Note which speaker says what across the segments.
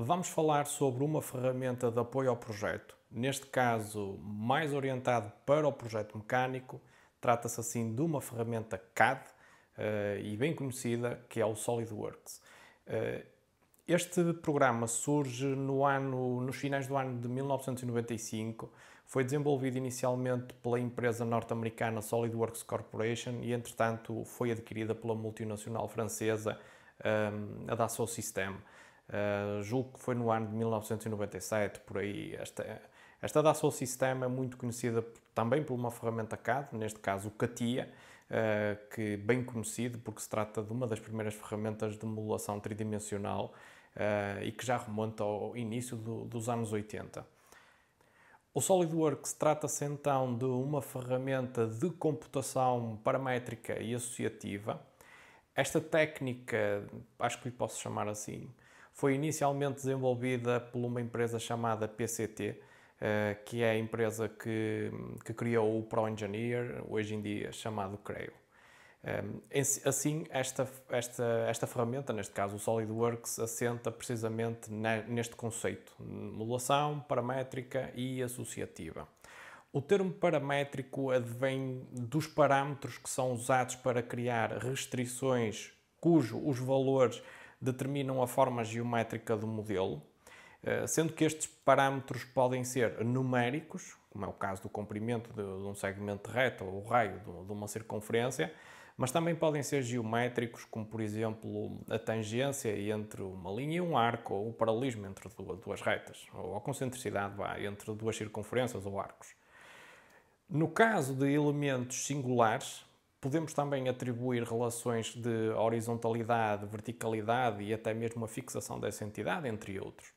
Speaker 1: Vamos falar sobre uma ferramenta de apoio ao projeto, neste caso mais orientado para o projeto mecânico. Trata-se assim de uma ferramenta CAD e bem conhecida, que é o SolidWorks. Este programa surge nos finais do ano de 1995, foi desenvolvido inicialmente pela empresa norte-americana SolidWorks Corporation e, entretanto, foi adquirida pela multinacional francesa a Dassault Systèmes. Julgo que foi no ano de 1997, por aí. Esta Dassault Systèmes é muito conhecida também por uma ferramenta CAD, neste caso o CATIA, que é bem conhecido porque se trata de uma das primeiras ferramentas de modelação tridimensional e que já remonta ao início dos anos 80. O SolidWorks trata-se então de uma ferramenta de computação paramétrica e associativa. Esta técnica, acho que lhe posso chamar assim, foi inicialmente desenvolvida por uma empresa chamada PCT, que é a empresa que criou o ProEngineer, hoje em dia chamado Creo. Assim, esta ferramenta, neste caso o SolidWorks, assenta precisamente neste conceito: modelação, paramétrica e associativa. O termo paramétrico advém dos parâmetros que são usados para criar restrições os valores determinam a forma geométrica do modelo, sendo que estes parâmetros podem ser numéricos, como é o caso do comprimento de um segmento reto ou o raio de uma circunferência, mas também podem ser geométricos, como por exemplo a tangência entre uma linha e um arco, ou o paralelismo entre duas retas, ou a concentricidade entre duas circunferências ou arcos. No caso de elementos singulares, podemos também atribuir relações de horizontalidade, verticalidade e até mesmo a fixação dessa entidade, entre outros.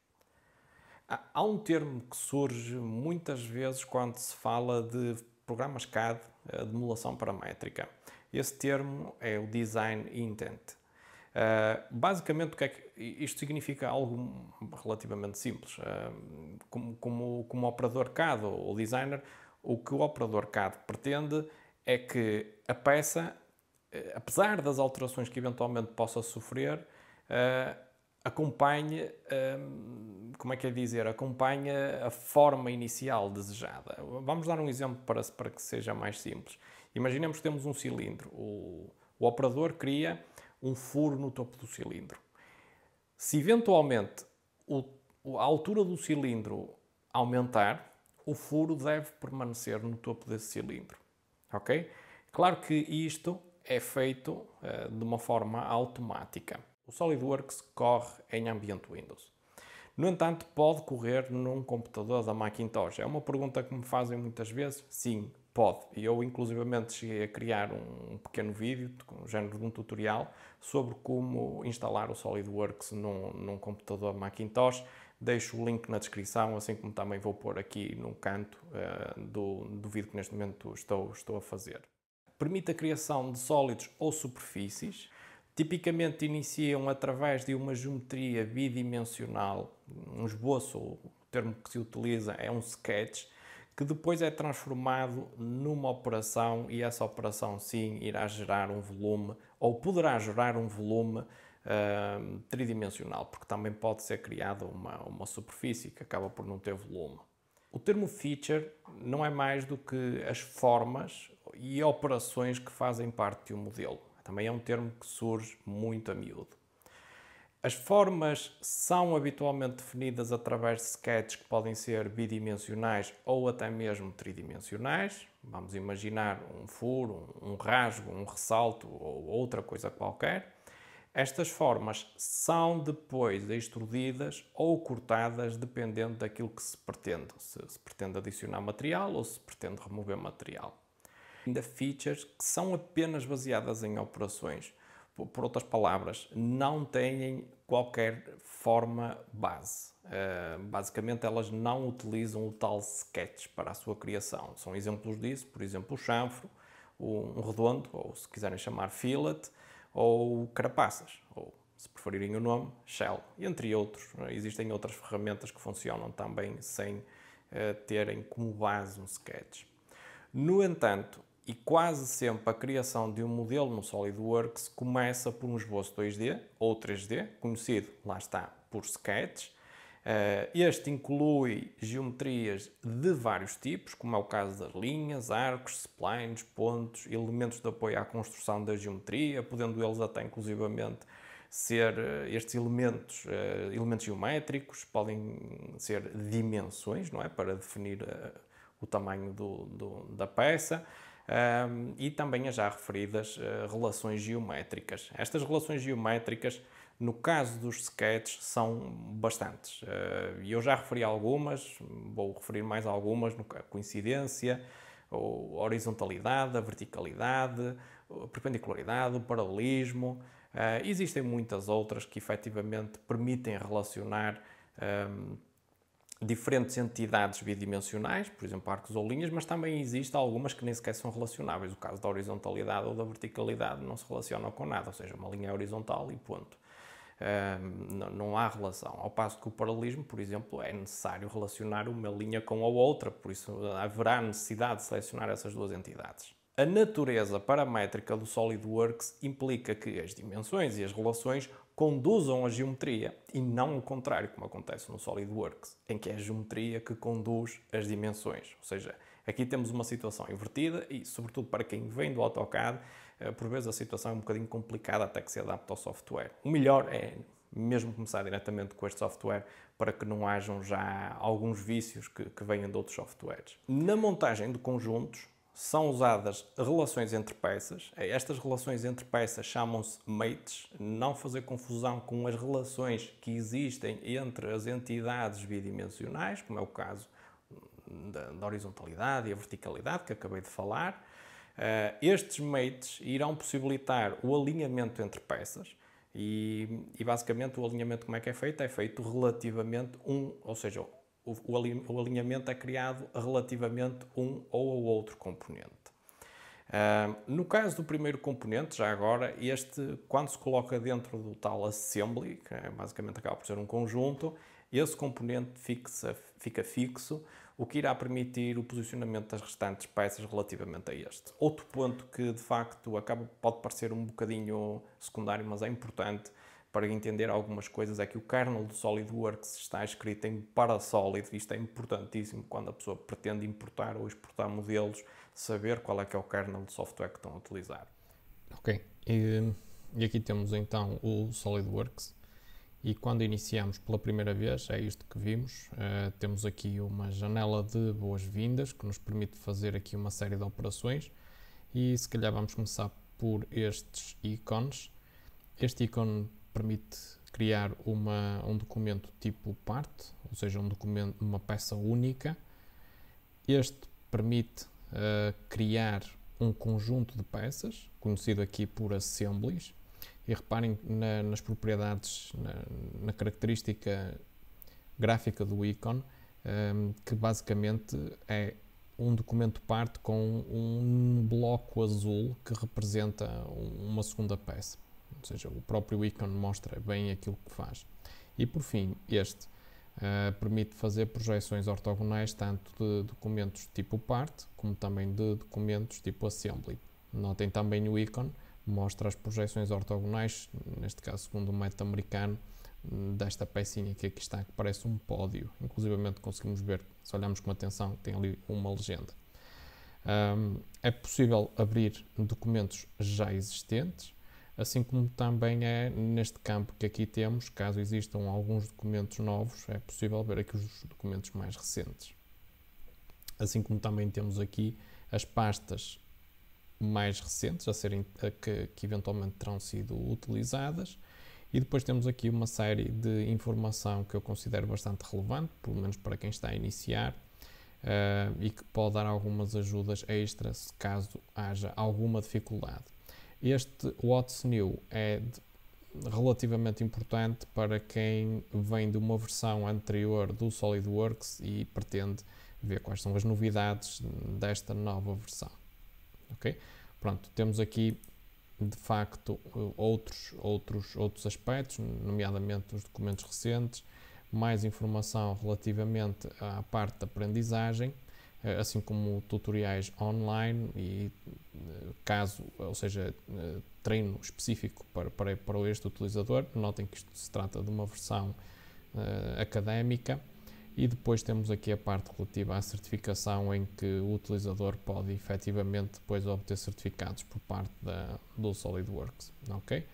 Speaker 1: Há um termo que surge muitas vezes quando se fala de programas CAD de modelação paramétrica. Esse termo é o Design Intent. Basicamente, o que é que isto significa? Algo relativamente simples. Como operador CAD ou designer, o que o operador CAD pretende é que a peça, apesar das alterações que eventualmente possa sofrer, acompanhe, como é que é dizer, acompanhe a forma inicial desejada. Vamos dar um exemplo para que seja mais simples. Imaginemos que temos um cilindro. O operador cria um furo no topo do cilindro. Se eventualmente a altura do cilindro aumentar, o furo deve permanecer no topo desse cilindro. Ok? Claro que isto é feito de uma forma automática. O SolidWorks corre em ambiente Windows. No entanto, pode correr num computador da Macintosh. É uma pergunta que me fazem muitas vezes. Sim, pode. Eu, inclusivamente, cheguei a criar um pequeno vídeo, com o género de um tutorial, sobre como instalar o SolidWorks num computador Macintosh. Deixo o link na descrição, assim como também vou pôr aqui no canto do vídeo que neste momento estou a fazer. Permite a criação de sólidos ou superfícies. Tipicamente iniciam através de uma geometria bidimensional, um esboço, o termo que se utiliza é um sketch, que depois é transformado numa operação e essa operação sim irá gerar um volume, ou poderá gerar um volume tridimensional, porque também pode ser criada uma superfície que acaba por não ter volume. O termo feature não é mais do que as formas e operações que fazem parte de um modelo. Também é um termo que surge muito a miúdo. As formas são habitualmente definidas através de sketches que podem ser bidimensionais ou até mesmo tridimensionais. Vamos imaginar um furo, um rasgo, um ressalto ou outra coisa qualquer. Estas formas são depois extrudidas ou cortadas dependendo daquilo que se pretende. Se pretende adicionar material ou se pretende remover material. Ainda features que são apenas baseadas em operações. Por outras palavras, não têm qualquer forma base. Basicamente, elas não utilizam o tal sketch para a sua criação. São exemplos disso, por exemplo, o chanfro, um redondo, ou se quiserem chamar fillet, ou carapaças, ou se preferirem o nome, shell, entre outros. Existem outras ferramentas que funcionam também sem terem como base um sketch. No entanto, e quase sempre a criação de um modelo no SolidWorks começa por um esboço 2D ou 3D, conhecido, lá está, por sketch, Este inclui geometrias de vários tipos, como é o caso das linhas, arcos, splines, pontos, elementos de apoio à construção da geometria, podendo eles até inclusivamente ser estes elementos, elementos geométricos, podem ser dimensões, não é? Para definir o tamanho da peça. E também as já referidas relações geométricas. Estas relações geométricas, no caso dos sketches, são bastantes. E eu já referi algumas, vou referir mais algumas, a coincidência, a horizontalidade, a verticalidade, a perpendicularidade, o paralelismo. Existem muitas outras que efetivamente permitem relacionar diferentes entidades bidimensionais, por exemplo, arcos ou linhas, mas também existem algumas que nem sequer são relacionáveis. O caso da horizontalidade ou da verticalidade não se relacionam com nada, ou seja, uma linha é horizontal e ponto. Não há relação. Ao passo que o paralelismo, por exemplo, é necessário relacionar uma linha com a outra, por isso haverá necessidade de selecionar essas duas entidades. A natureza paramétrica do SolidWorks implica que as dimensões e as relações conduzam a geometria e não o contrário, como acontece no SolidWorks, em que é a geometria que conduz as dimensões. Ou seja, aqui temos uma situação invertida e, sobretudo para quem vem do AutoCAD, por vezes a situação é um bocadinho complicada até que se adapte ao software. O melhor é mesmo começar diretamente com este software para que não hajam já alguns vícios que venham de outros softwares. Na montagem de conjuntos, são usadas relações entre peças. Estas relações entre peças chamam-se mates. Não fazer confusão com as relações que existem entre as entidades bidimensionais, como é o caso da horizontalidade e a verticalidade, que acabei de falar. Estes mates irão possibilitar o alinhamento entre peças e basicamente o alinhamento como é que é feito? É feito relativamente ou seja, o alinhamento é criado relativamente um ou ao outro componente. No caso do primeiro componente, já agora, quando se coloca dentro do tal assembly, que basicamente acaba por ser um conjunto, esse componente fica fixo, o que irá permitir o posicionamento das restantes peças relativamente a este. Outro ponto que, de facto, pode parecer um bocadinho secundário, mas é importante para entender algumas coisas, é que o kernel do SolidWorks está escrito em Parasolid. Isto é importantíssimo quando a pessoa pretende importar ou exportar modelos, saber qual é que é o kernel de software que estão a utilizar.
Speaker 2: Ok, e aqui temos então o SolidWorks. E quando iniciamos pela primeira vez, é isto que vimos, temos aqui uma janela de boas-vindas que nos permite fazer aqui uma série de operações e se calhar vamos começar por estes ícones. Este ícone permite criar um documento tipo part, ou seja, uma peça única. Este permite criar um conjunto de peças, conhecido aqui por assemblies. E reparem nas propriedades, na característica gráfica do ícone, que basicamente é um documento parte com um bloco azul que representa uma segunda peça. Ou seja, o próprio ícone mostra bem aquilo que faz. E por fim, este permite fazer projeções ortogonais tanto de documentos tipo part, como também de documentos tipo assembly. Notem também o ícone mostra as projeções ortogonais, neste caso segundo o método americano, desta pecinha que aqui está, que parece um pódio. Inclusivamente conseguimos ver, se olharmos com atenção, tem ali uma legenda. É possível abrir documentos já existentes, assim como também é neste campo que aqui temos, caso existam alguns documentos novos, é possível ver aqui os documentos mais recentes. Assim como também temos aqui as pastas mais recentes que eventualmente terão sido utilizadas, e depois temos aqui uma série de informação que eu considero bastante relevante, pelo menos para quem está a iniciar, e que pode dar algumas ajudas extras caso haja alguma dificuldade. Este What's New é relativamente importante para quem vem de uma versão anterior do SolidWorks e pretende ver quais são as novidades desta nova versão. Okay? Pronto, temos aqui de facto outros aspectos, nomeadamente os documentos recentes, mais informação relativamente à parte da aprendizagem, assim como tutoriais online e treino específico para este utilizador. Notem que isto se trata de uma versão académica, e depois temos aqui a parte relativa à certificação, em que o utilizador pode efetivamente depois obter certificados por parte do SolidWorks, ok?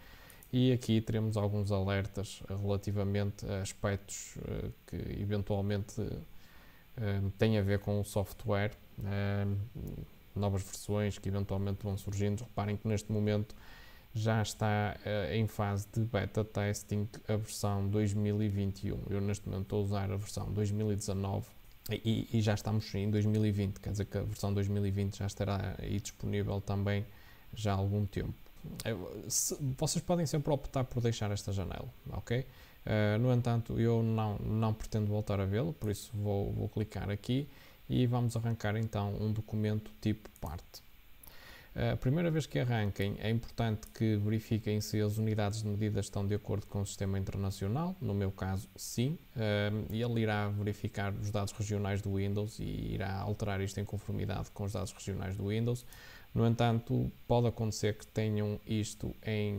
Speaker 2: E aqui teremos alguns alertas relativamente a aspectos que eventualmente têm a ver com o software, novas versões que eventualmente vão surgindo. Reparem que neste momento já está em fase de beta testing a versão 2021. Eu neste momento estou a usar a versão 2019 e já estamos em 2020, quer dizer que a versão 2020 já estará aí disponível também já há algum tempo. Vocês podem sempre optar por deixar esta janela, ok? No entanto, eu não pretendo voltar a vê-lo, por isso vou clicar aqui e vamos arrancar então um documento tipo parte. A primeira vez que arranquem, é importante que verifiquem se as unidades de medida estão de acordo com o sistema internacional. No meu caso, sim. E ele irá verificar os dados regionais do Windows e irá alterar isto em conformidade com os dados regionais do Windows. No entanto, pode acontecer que tenham isto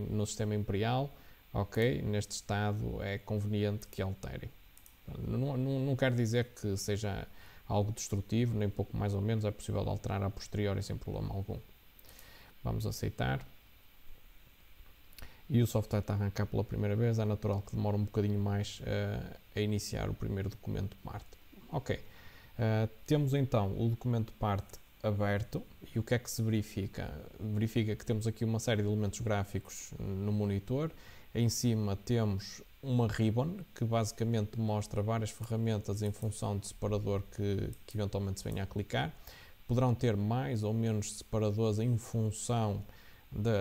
Speaker 2: no sistema imperial, ok? Neste estado é conveniente que alterem. Não quer dizer que seja algo destrutivo, nem pouco mais ou menos, é possível alterar a posteriori sem problema algum. Vamos aceitar. E o software está a arrancar pela primeira vez, é natural que demore um bocadinho mais a iniciar o primeiro documento parte. Ok, temos então o documento parte aberto e o que é que se verifica? Verifica que temos aqui uma série de elementos gráficos no monitor. Em cima temos uma ribbon que basicamente mostra várias ferramentas em função do separador que eventualmente se venha a clicar. Poderão ter mais ou menos separadores em função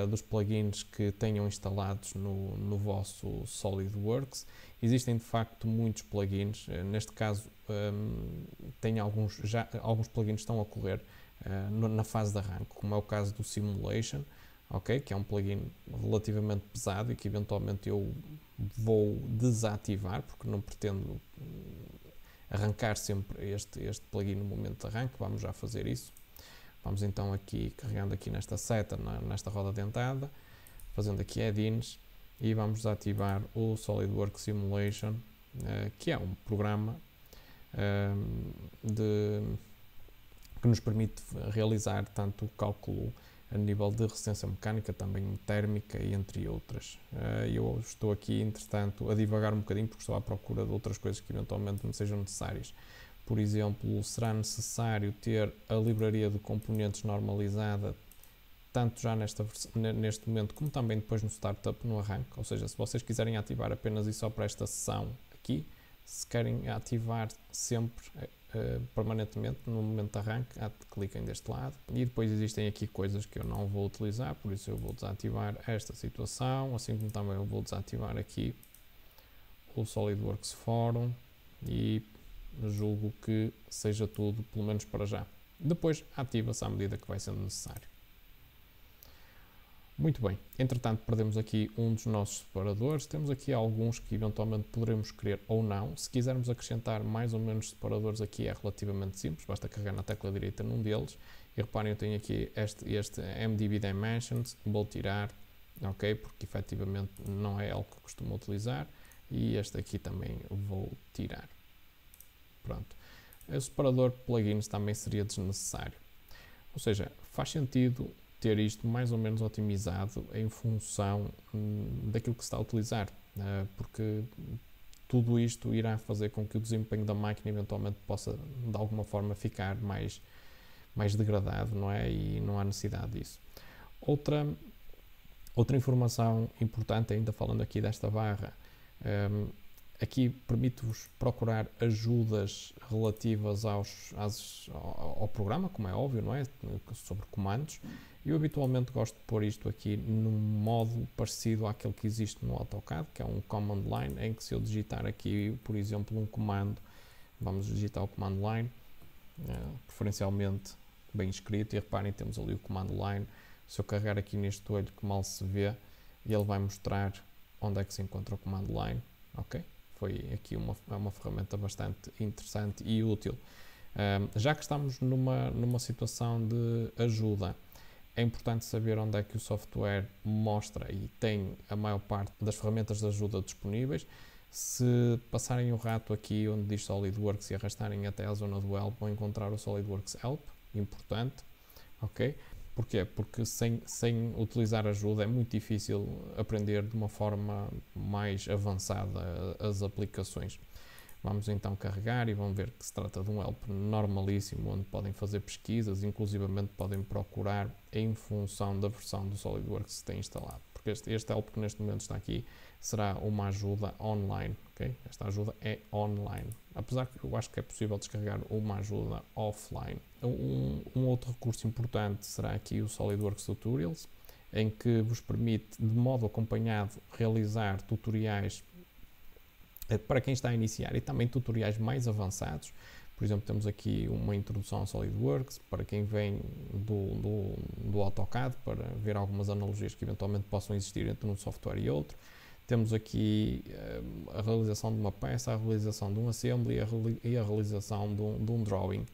Speaker 2: dos plugins que tenham instalados no vosso SolidWorks. Existem de facto muitos plugins, neste caso alguns plugins estão a correr na fase de arranque, como é o caso do Simulation, okay? Que é um plugin relativamente pesado e que eventualmente eu vou desativar, porque não pretendo arrancar sempre este plugin no momento de arranque. Vamos já fazer isso. Vamos então aqui, carregando aqui nesta seta, nesta roda dentada, fazendo aqui add-ins e vamos desativar o SolidWorks Simulation, que é um programa que nos permite realizar tanto o cálculo a nível de resistência mecânica, também térmica e entre outras. Eu estou aqui, entretanto, a divagar um bocadinho porque estou à procura de outras coisas que eventualmente me sejam necessárias. Por exemplo, será necessário ter a livraria de componentes normalizada, tanto já neste momento como também depois no startup, no arranque. Ou seja, se vocês quiserem ativar apenas e só para esta sessão aqui, se querem ativar sempre permanentemente no momento de arranque, cliquem deste lado. E depois existem aqui coisas que eu não vou utilizar, por isso eu vou desativar esta situação, assim como também eu vou desativar aqui o SolidWorks Forum e julgo que seja tudo, pelo menos para já. Depois ativa-se à medida que vai sendo necessário. Muito bem, entretanto perdemos aqui um dos nossos separadores, temos aqui alguns que eventualmente poderemos querer ou não. Se quisermos acrescentar mais ou menos separadores aqui é relativamente simples, basta carregar na tecla direita num deles e reparem, eu tenho aqui este MDB Dimensions, vou tirar, ok, porque efetivamente não é algo que costumo utilizar, e este aqui também vou tirar. Pronto, o separador plugins também seria desnecessário, ou seja, faz sentido ter isto mais ou menos otimizado em função daquilo que se está a utilizar, porque tudo isto irá fazer com que o desempenho da máquina eventualmente possa de alguma forma ficar mais degradado, não é? E não há necessidade disso. Outra informação importante, ainda falando aqui desta barra, aqui permite-vos procurar ajudas relativas ao programa, como é óbvio, não é? Sobre comandos. Eu habitualmente gosto de pôr isto aqui num modo parecido àquele que existe no AutoCAD, que é um command line, em que se eu digitar aqui, por exemplo, um comando, vamos digitar o command line, preferencialmente bem escrito, e reparem, temos ali o command line. Se eu carregar aqui neste olho que mal se vê, ele vai mostrar onde é que se encontra o command line, ok? Foi aqui uma ferramenta bastante interessante e útil. Já que estamos numa situação de ajuda, é importante saber onde é que o software mostra e tem a maior parte das ferramentas de ajuda disponíveis. Se passarem o rato aqui onde diz SolidWorks e arrastarem até a zona do Help, vão encontrar o SolidWorks Help, importante, ok? Porquê? Porque sem utilizar ajuda é muito difícil aprender de uma forma mais avançada as aplicações. Vamos então carregar e vão ver que se trata de um help normalíssimo, onde podem fazer pesquisas, inclusivamente podem procurar em função da versão do SolidWorks que têm instalado. Porque este help que neste momento está aqui será uma ajuda online, ok? Esta ajuda é online, apesar que eu acho que é possível descarregar uma ajuda offline. Um outro recurso importante será aqui o SolidWorks Tutorials, em que vos permite, de modo acompanhado, realizar tutoriais para quem está a iniciar e também tutoriais mais avançados. Por exemplo, temos aqui uma introdução ao SolidWorks para quem vem do AutoCAD, para ver algumas analogias que eventualmente possam existir entre um software e outro. Temos aqui a realização de uma peça, a realização de um assembly e a realização de um drawing.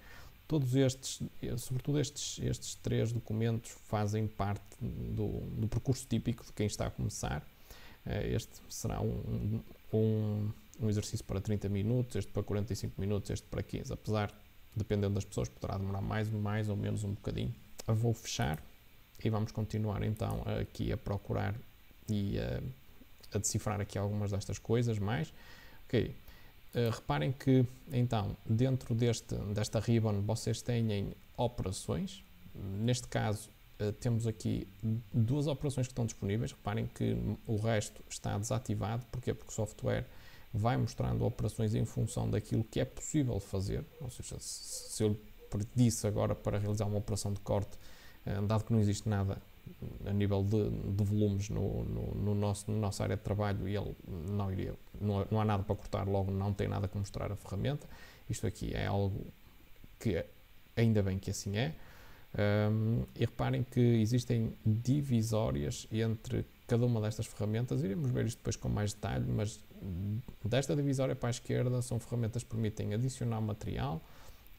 Speaker 2: Todos estes, sobretudo estes 3 documentos, fazem parte do percurso típico de quem está a começar. Este será um exercício para 30 minutos, este para 45 minutos, este para 15, apesar, dependendo das pessoas, poderá demorar mais ou menos um bocadinho. Eu vou fechar e vamos continuar então aqui a procurar e a decifrar aqui algumas destas coisas mais. Ok, reparem que então dentro desta ribbon vocês têm operações. Neste caso temos aqui 2 operações que estão disponíveis. Reparem que o resto está desativado. Porquê? Porque o software vai mostrando operações em função daquilo que é possível fazer. Ou seja, se eu pedisse agora para realizar uma operação de corte, dado que não existe nada a nível de volumes no nossa área de trabalho, e ele não há nada para cortar, logo não tem nada que mostrar a ferramenta. Isto aqui é algo que ainda bem que assim é. E reparem que existem divisórias entre cada uma destas ferramentas. Iremos ver isto depois com mais detalhe, mas desta divisória para a esquerda são ferramentas que permitem adicionar material,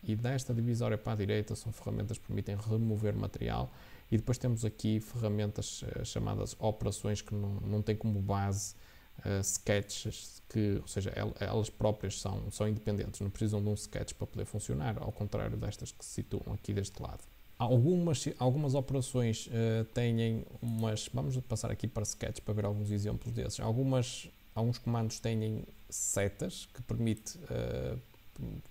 Speaker 2: e desta divisória para a direita são ferramentas que permitem remover material. E depois temos aqui ferramentas chamadas operações, que não têm como base sketches, ou seja, elas próprias são independentes, não precisam de um sketch para poder funcionar, ao contrário destas que se situam aqui deste lado. Algumas operações têm umas... Vamos passar aqui para sketch para ver alguns exemplos desses. Alguns comandos têm setas que permite...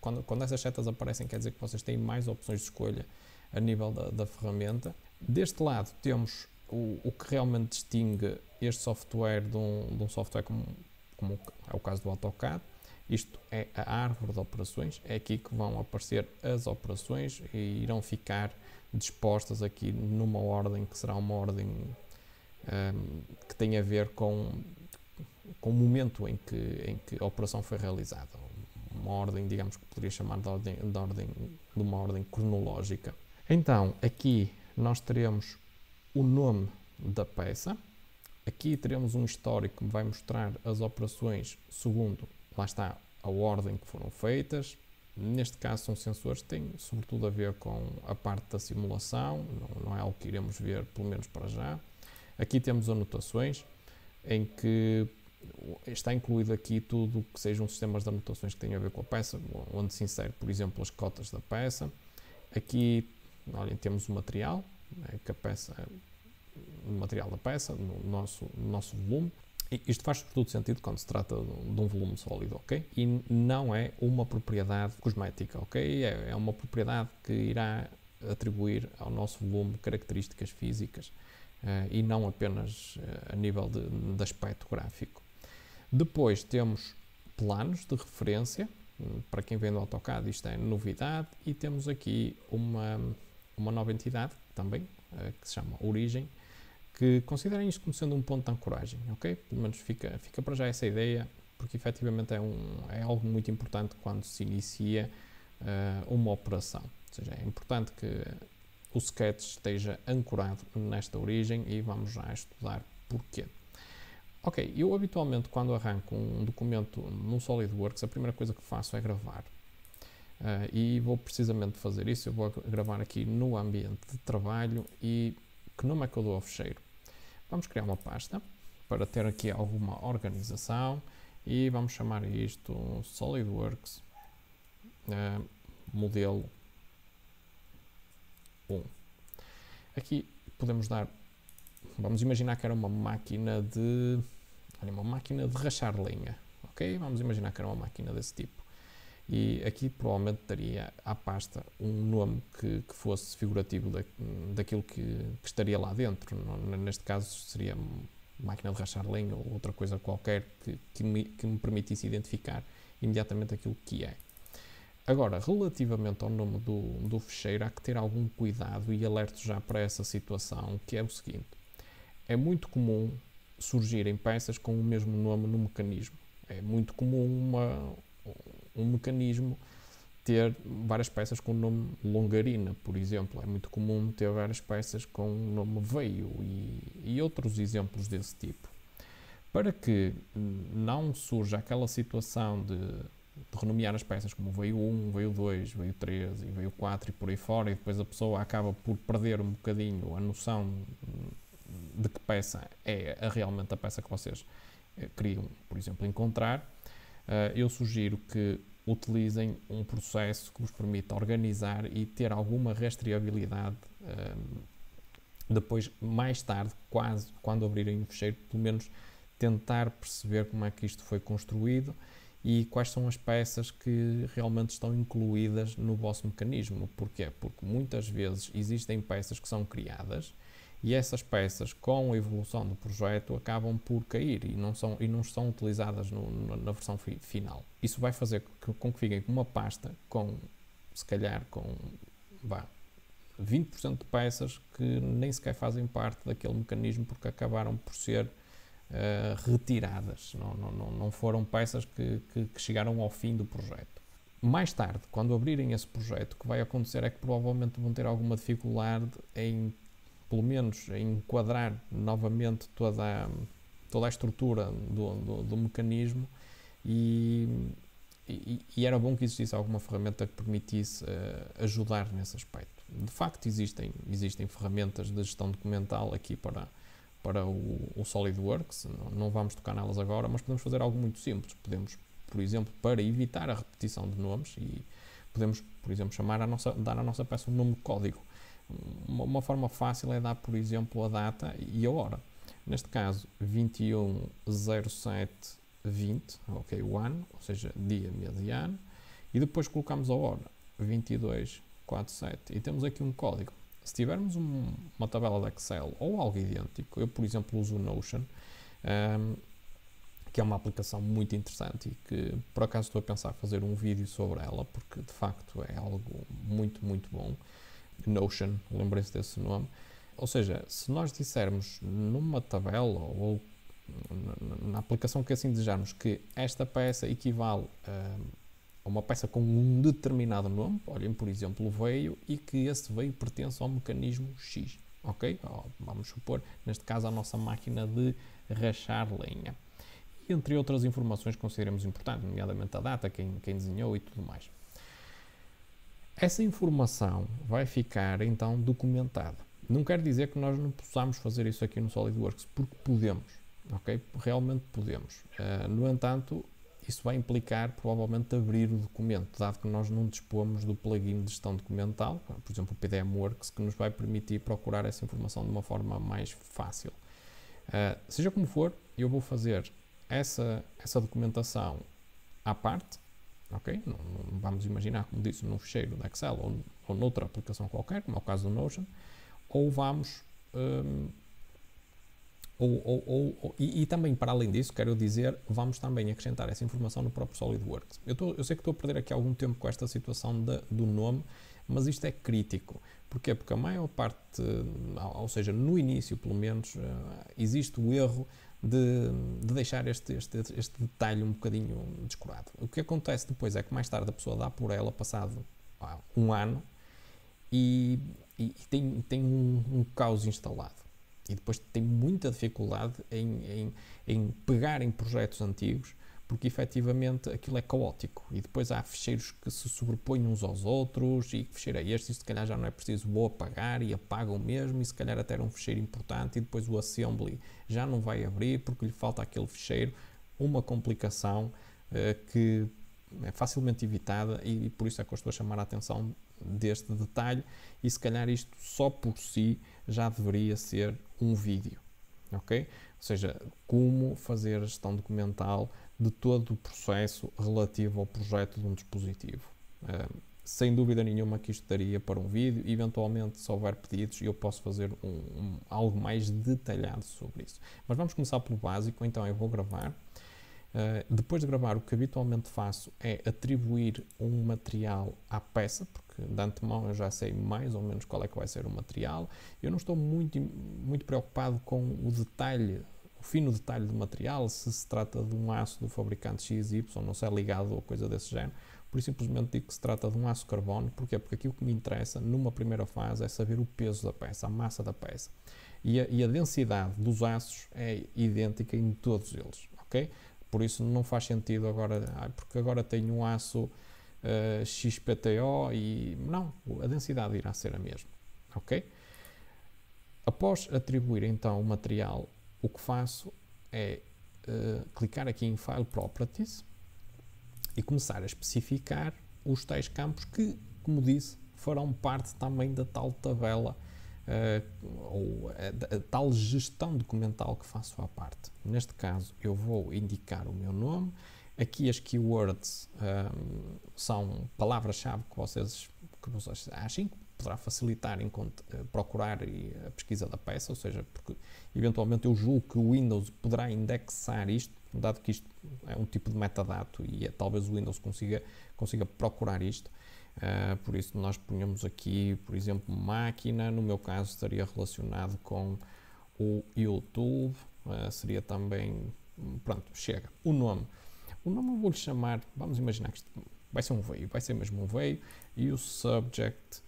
Speaker 2: Quando essas setas aparecem, quer dizer que vocês têm mais opções de escolha a nível da ferramenta. Deste lado temos o que realmente distingue este software de um software como é o caso do AutoCAD. Isto é a árvore de operações. É aqui que vão aparecer as operações e irão ficar dispostas aqui numa ordem que será uma ordem que tem a ver com o momento em que a operação foi realizada. Uma ordem, digamos que poderia chamar de uma ordem cronológica. Então, aqui nós teremos o nome da peça. Aqui teremos um histórico que vai mostrar as operações segundo, lá está, a ordem que foram feitas. Neste caso são sensores que têm sobretudo a ver com a parte da simulação, não é algo que iremos ver, pelo menos para já. Aqui temos anotações, em que está incluído aqui tudo o que sejam sistemas de anotações que tenham a ver com a peça, onde se insere, por exemplo, as cotas da peça. Aqui, olhem, temos o material, que a peça, o material da peça, no nosso volume. E isto faz todo sentido quando se trata de um volume sólido, ok? E não é uma propriedade cosmética, ok? É uma propriedade que irá atribuir ao nosso volume características físicas e não apenas a nível de aspecto gráfico. Depois temos planos de referência. Para quem vem do AutoCAD, isto é novidade. E temos aqui uma nova entidade também, que se chama Origem, que considerem isto como sendo um ponto de ancoragem, ok? Pelo menos fica para já essa ideia, porque efetivamente é algo muito importante quando se inicia uma operação. Ou seja, é importante que o sketch esteja ancorado nesta origem, e vamos já estudar porquê. Ok, eu habitualmente quando arranco um documento no SolidWorks, a primeira coisa que faço é gravar. E vou precisamente fazer isso. Eu vou gravar aqui no ambiente de trabalho. E que nome é que eu dou ao fecheiro? Vamos criar uma pasta para ter aqui alguma organização, e vamos chamar isto SolidWorks modelo 1. Aqui podemos dar, vamos imaginar que era uma máquina de rachar lenha, ok? Vamos imaginar que era uma máquina desse tipo. E aqui provavelmente daria à pasta um nome que fosse figurativo daquilo que estaria lá dentro. Neste caso seria máquina de rachar lenha ou outra coisa qualquer que me permitisse identificar imediatamente aquilo que é. Agora, relativamente ao nome do fecheiro, há que ter algum cuidado e alerto já para essa situação, que é o seguinte: é muito comum surgirem peças com o mesmo nome no mecanismo. É muito comum um mecanismo ter várias peças com o nome longarina, por exemplo. É muito comum ter várias peças com o nome veio e outros exemplos desse tipo. Para que não surja aquela situação de renomear as peças como veio 1, veio 2, veio 3 e veio 4 e por aí fora, e depois a pessoa acaba por perder um bocadinho a noção de que peça é realmente a peça que vocês queriam, por exemplo, encontrar, eu sugiro que utilizem um processo que vos permita organizar e ter alguma rastreabilidade depois, mais tarde, quando abrirem o fecheiro, pelo menos tentar perceber como é que isto foi construído e quais são as peças que realmente estão incluídas no vosso mecanismo. Porquê? Porque muitas vezes existem peças que são criadas e essas peças, com a evolução do projeto, acabam por cair e não são utilizadas na versão final. Isso vai fazer com que fiquem com uma pasta se calhar com 20% de peças que nem sequer fazem parte daquele mecanismo porque acabaram por ser retiradas, não foram peças que chegaram ao fim do projeto. Mais tarde, quando abrirem esse projeto, o que vai acontecer é que provavelmente vão ter alguma dificuldade em, pelo menos, em enquadrar novamente toda a estrutura do mecanismo e era bom que existisse alguma ferramenta que permitisse ajudar nesse aspecto. De facto, existem ferramentas de gestão documental aqui para o SolidWorks, não vamos tocar nelas agora, mas podemos fazer algo muito simples. Podemos, por exemplo, para evitar a repetição de nomes, e podemos, por exemplo, dar à nossa peça um nome de código. Uma forma fácil é dar, por exemplo, a data e a hora. Neste caso, 21/07/20, ok, o ano, ou seja, dia, mês e ano, e depois colocamos a hora, 22/4/7, e temos aqui um código. Se tivermos uma tabela de Excel ou algo idêntico, eu, por exemplo, uso o Notion, que é uma aplicação muito interessante e que, por acaso, estou a pensar fazer um vídeo sobre ela, porque, de facto, é algo muito, muito bom. Notion, lembrem-se desse nome. Ou seja, se nós dissermos numa tabela ou na aplicação que assim desejarmos que esta peça equivale a uma peça com um determinado nome, olhem, por exemplo, veio, e que esse veio pertence ao mecanismo X, ok? Vamos supor, neste caso, a nossa máquina de rachar lenha. E entre outras informações que consideramos importantes, nomeadamente a data, quem desenhou e tudo mais. Essa informação vai ficar, então, documentada. Não quer dizer que nós não possamos fazer isso aqui no SolidWorks, porque podemos, ok? Realmente podemos. No entanto, isso vai implicar, provavelmente, abrir o documento, dado que nós não dispomos do plugin de gestão documental, por exemplo, o PDMWorks, que nos vai permitir procurar essa informação de uma forma mais fácil. Seja como for, eu vou fazer essa documentação à parte, ok? Não vamos imaginar, como disse, num fecheiro de Excel ou noutra aplicação qualquer, como é o caso do Notion, ou vamos... E também, para além disso, quero dizer, vamos também acrescentar essa informação no próprio SolidWorks. Eu sei que estou a perder aqui algum tempo com esta situação do nome, mas isto é crítico. Porquê? Porque a maior parte, ou seja, no início pelo menos, existe o erro de deixar este detalhe um bocadinho descurado. O que acontece depois é que mais tarde a pessoa dá por ela, passado um ano, e tem um caos instalado. E depois tem muita dificuldade em pegar em projetos antigos, porque efetivamente aquilo é caótico. E depois há ficheiros que se sobrepõem uns aos outros, e que ficheiro é este, e se calhar já não é preciso, vou apagar, e apagam mesmo, e se calhar até era um ficheiro importante, e depois o assembly já não vai abrir porque lhe falta aquele ficheiro. uma complicação que é facilmente evitada e por isso é que eu estou a chamar a atenção deste detalhe e se calhar isto só por si já deveria ser um vídeo, ok? Ou seja, como fazer a gestão documental de todo o processo relativo ao projeto de um dispositivo. Sem dúvida nenhuma que isto daria para um vídeo, eventualmente se houver pedidos eu posso fazer algo mais detalhado sobre isso. Mas vamos começar pelo básico, então eu vou gravar. Depois de gravar, o que habitualmente faço é atribuir um material à peça, porque de antemão eu já sei mais ou menos qual é que vai ser o material. Eu não estou muito preocupado com o detalhe, o fino detalhe do material, se trata de um aço do fabricante XY, não se é ligado ou coisa desse género. Por isso simplesmente digo que se trata de um aço carbono. Porquê? Porque aquilo que me interessa numa primeira fase é saber o peso da peça, a massa da peça. E a densidade dos aços é idêntica em todos eles, ok? Por isso não faz sentido agora, porque agora tenho um aço XPTO e não, a densidade irá ser a mesma, ok? Após atribuir então o material, o que faço é clicar aqui em File Properties e começar a especificar os tais campos que, como disse, farão parte também da tal tabela ou a tal gestão documental que faço à parte. Neste caso eu vou indicar o meu nome, aqui as keywords são palavras-chave que vocês achem que poderá facilitar procurar a pesquisa da peça, ou seja, porque eventualmente eu julgo que o Windows poderá indexar isto, dado que isto é um tipo de metadado e talvez o Windows consiga procurar isto. Por isso nós punhamos aqui, por exemplo, máquina, no meu caso estaria relacionado com o YouTube, seria também, pronto, chega. O nome eu vou-lhe chamar, vamos imaginar que isto vai ser um veio, vai ser mesmo um veio, e o subject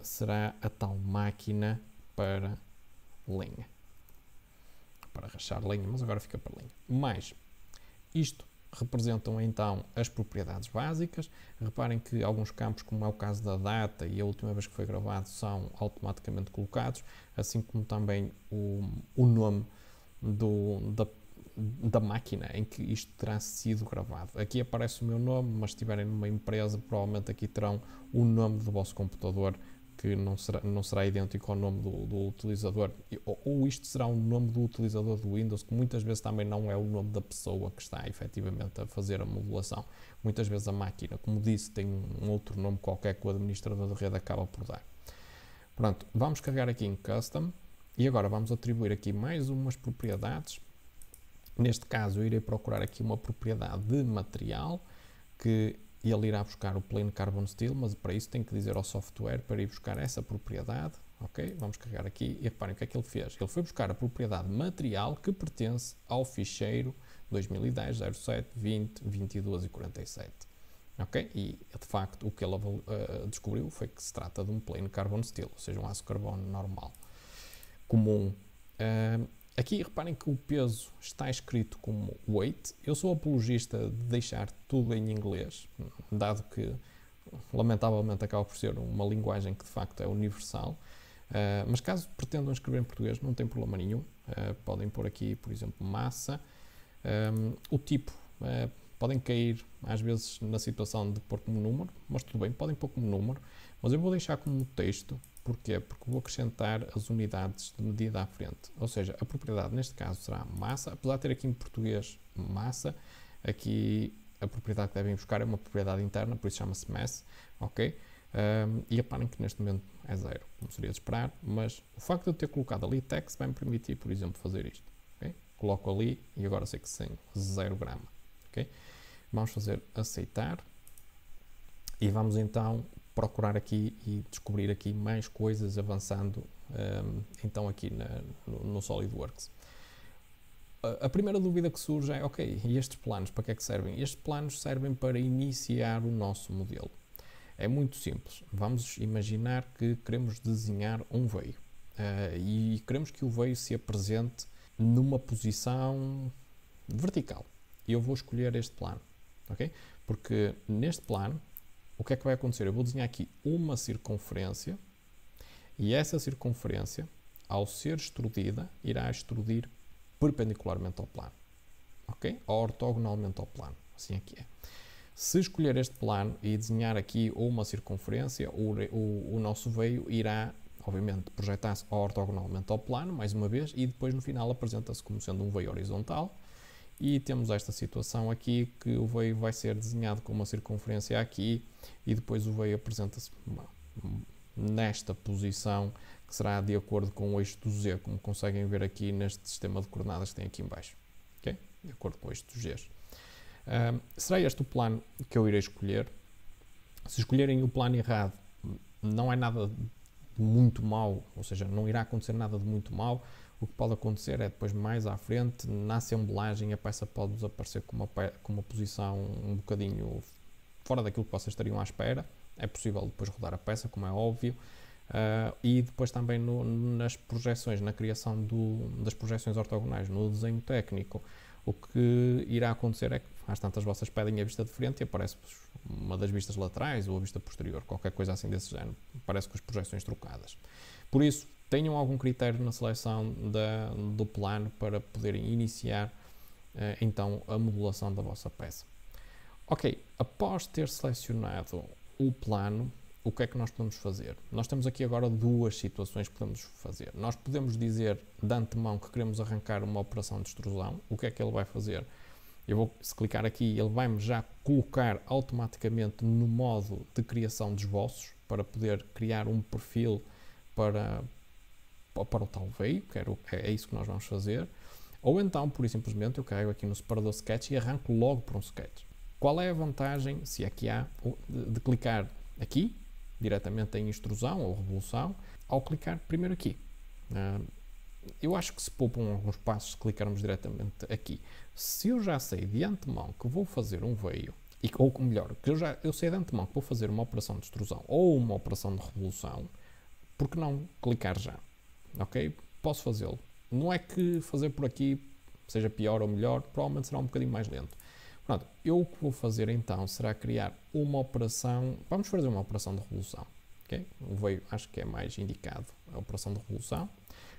Speaker 2: será a tal máquina para lenha, para rachar lenha, mas agora fica para lenha. Mais, isto representam então as propriedades básicas. Reparem que alguns campos, como é o caso da data e a última vez que foi gravado, são automaticamente colocados, assim como também o nome da máquina em que isto terá sido gravado. Aqui aparece o meu nome, mas se estiverem numa empresa, provavelmente aqui terão o nome do vosso computador, que não será idêntico ao nome do utilizador, ou isto será o nome do utilizador do Windows, que muitas vezes também não é o nome da pessoa que está efetivamente a fazer a modulação. Muitas vezes a máquina, como disse, tem um outro nome qualquer que o administrador de rede acaba por dar. Pronto, vamos carregar aqui em Custom, e agora vamos atribuir aqui mais umas propriedades. Neste caso eu irei procurar aqui uma propriedade de material, que ele irá buscar o Plain Carbon Steel, mas para isso tem que dizer ao software para ir buscar essa propriedade, ok? Vamos carregar aqui e reparem o que é que ele fez. Ele foi buscar a propriedade material que pertence ao ficheiro 2010 07 20 22 e 47, ok? E de facto o que ele descobriu foi que se trata de um Plain Carbon Steel, ou seja, um aço carbono normal, comum. Aqui reparem que o peso está escrito como weight. Eu sou apologista de deixar tudo em inglês, dado que lamentavelmente acaba por ser uma linguagem que de facto é universal, mas caso pretendam escrever em português não tem problema nenhum, podem pôr aqui, por exemplo, massa, o tipo, podem cair às vezes na situação de pôr como número, mas tudo bem, podem pôr como número, mas eu vou deixar como texto. Porquê? Porque vou acrescentar as unidades de medida à frente. Ou seja, a propriedade neste caso será massa, apesar de ter aqui em português massa, aqui a propriedade que devem buscar é uma propriedade interna, por isso chama-se mass, ok? E reparem que neste momento é 0, como seria de esperar, mas o facto de eu ter colocado ali text vai-me permitir, por exemplo, fazer isto. Okay? Coloco ali e agora sei que sem 0 grama. Okay? Vamos fazer aceitar e vamos então procurar aqui e descobrir aqui mais coisas avançando então aqui no SolidWorks. A primeira dúvida que surge é, ok, e estes planos para que é que servem? Estes planos servem para iniciar o nosso modelo. É muito simples. Vamos imaginar que queremos desenhar um veio e queremos que o veio se apresente numa posição vertical. E eu vou escolher este plano, ok? Porque neste plano o que é que vai acontecer? Eu vou desenhar aqui uma circunferência e essa circunferência, ao ser extrudida, irá extrudir perpendicularmente ao plano. ok? Ortogonalmente ao plano, assim aqui é. Se escolher este plano e desenhar aqui uma circunferência, o nosso veio irá, obviamente, projetar-se ortogonalmente ao plano, mais uma vez, e depois no final apresenta-se como sendo um veio horizontal. E temos esta situação aqui, que o veio vai ser desenhado com uma circunferência aqui, e depois o veio apresenta-se nesta posição, que será de acordo com o eixo do Z, como conseguem ver aqui neste sistema de coordenadas que tem aqui em baixo, okay? De acordo com o eixo dos Gs. Será este o plano que eu irei escolher. Se escolherem o plano errado, não é nada de muito mau, ou seja, não irá acontecer nada de muito mau. O que pode acontecer é depois, mais à frente, na assemblagem, a peça pode desaparecer com uma posição um bocadinho fora daquilo que vocês estariam à espera. É possível depois rodar a peça, como é óbvio. E depois também nas projeções, na criação das projeções ortogonais, no desenho técnico, o que irá acontecer é que às tantas vocês pedem a vista de frente e aparece-vos uma das vistas laterais ou a vista posterior, qualquer coisa assim desse género, parece com as projeções trocadas. Por isso, tenham algum critério na seleção do plano para poderem iniciar então a modelação da vossa peça. Ok, após ter selecionado o plano, o que é que nós podemos fazer? Nós temos aqui agora duas situações que podemos fazer. Nós podemos dizer de antemão que queremos arrancar uma operação de extrusão. O que é que ele vai fazer? Se clicar aqui, ele vai-me já colocar automaticamente no modo de criação de esboços, para poder criar um perfil para o tal veio, é isso que nós vamos fazer. Ou então, pura e simplesmente, eu carrego aqui no separador Sketch e arranco logo para um Sketch. Qual é a vantagem, se é que há, de clicar aqui, diretamente em extrusão ou revolução, ao clicar primeiro aqui? Eu acho que se poupam alguns passos se clicarmos diretamente aqui. Se eu já sei de antemão que vou fazer um veio, ou melhor, que eu sei de antemão que vou fazer uma operação de extrusão ou uma operação de revolução, por que não clicar já? Ok? Posso fazê-lo. Não é que fazer por aqui seja pior ou melhor, provavelmente será um bocadinho mais lento. Pronto, o que vou fazer então será criar uma operação, vamos fazer uma operação de revolução, ok? O veio acho que é mais indicado, a operação de revolução.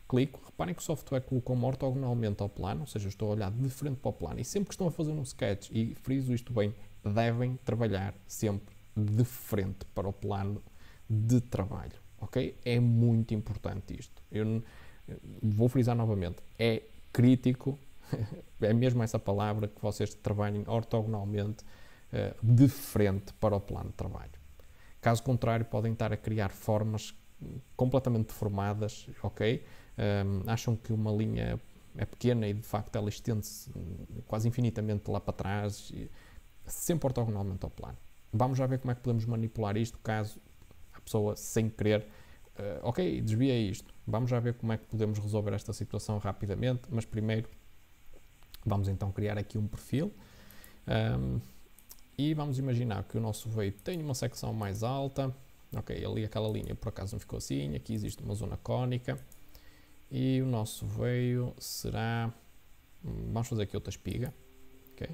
Speaker 2: Clico, reparem que o software colocou-me ortogonalmente ao plano, ou seja, estou a olhar de frente para o plano, e sempre que estão a fazer um sketch, e friso isto bem, devem trabalhar sempre de frente para o plano de trabalho, ok? É muito importante isto. Eu vou frisar novamente, é crítico, é mesmo essa palavra, que vocês trabalhem ortogonalmente de frente para o plano de trabalho. Caso contrário, podem estar a criar formas completamente deformadas, ok? Acham que uma linha é pequena e de facto ela estende-se quase infinitamente lá para trás, sempre ortogonalmente ao plano. Vamos já ver como é que podemos manipular isto, caso a pessoa, sem querer, ok, desvia isto. Vamos já ver como é que podemos resolver esta situação rapidamente, mas primeiro vamos então criar aqui um perfil e vamos imaginar que o nosso veio tem uma secção mais alta. Ok, ali aquela linha por acaso não ficou assim, aqui existe uma zona cônica e o nosso veio será, vamos fazer aqui outra espiga, ok?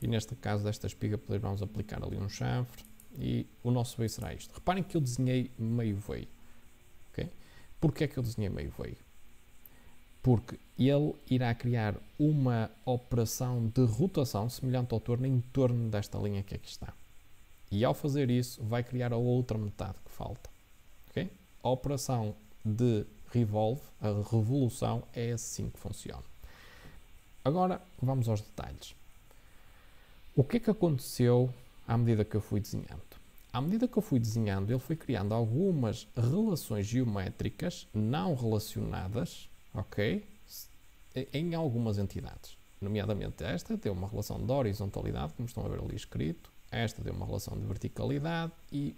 Speaker 2: E neste caso desta espiga vamos aplicar ali um chanfre e o nosso veio será isto. Reparem que eu desenhei meio veio, ok? Porquê é que eu desenhei meio veio? Porque ele irá criar uma operação de rotação semelhante ao torno em torno desta linha que aqui está. E ao fazer isso, vai criar a outra metade que falta. Okay? A operação de revolve, a revolução, é assim que funciona. Agora, vamos aos detalhes. O que é que aconteceu à medida que eu fui desenhando? À medida que eu fui desenhando, ele foi criando algumas relações geométricas não relacionadas, ok? Em algumas entidades. Nomeadamente esta tem uma relação de horizontalidade, como estão a ver ali escrito. Esta deu uma relação de verticalidade e,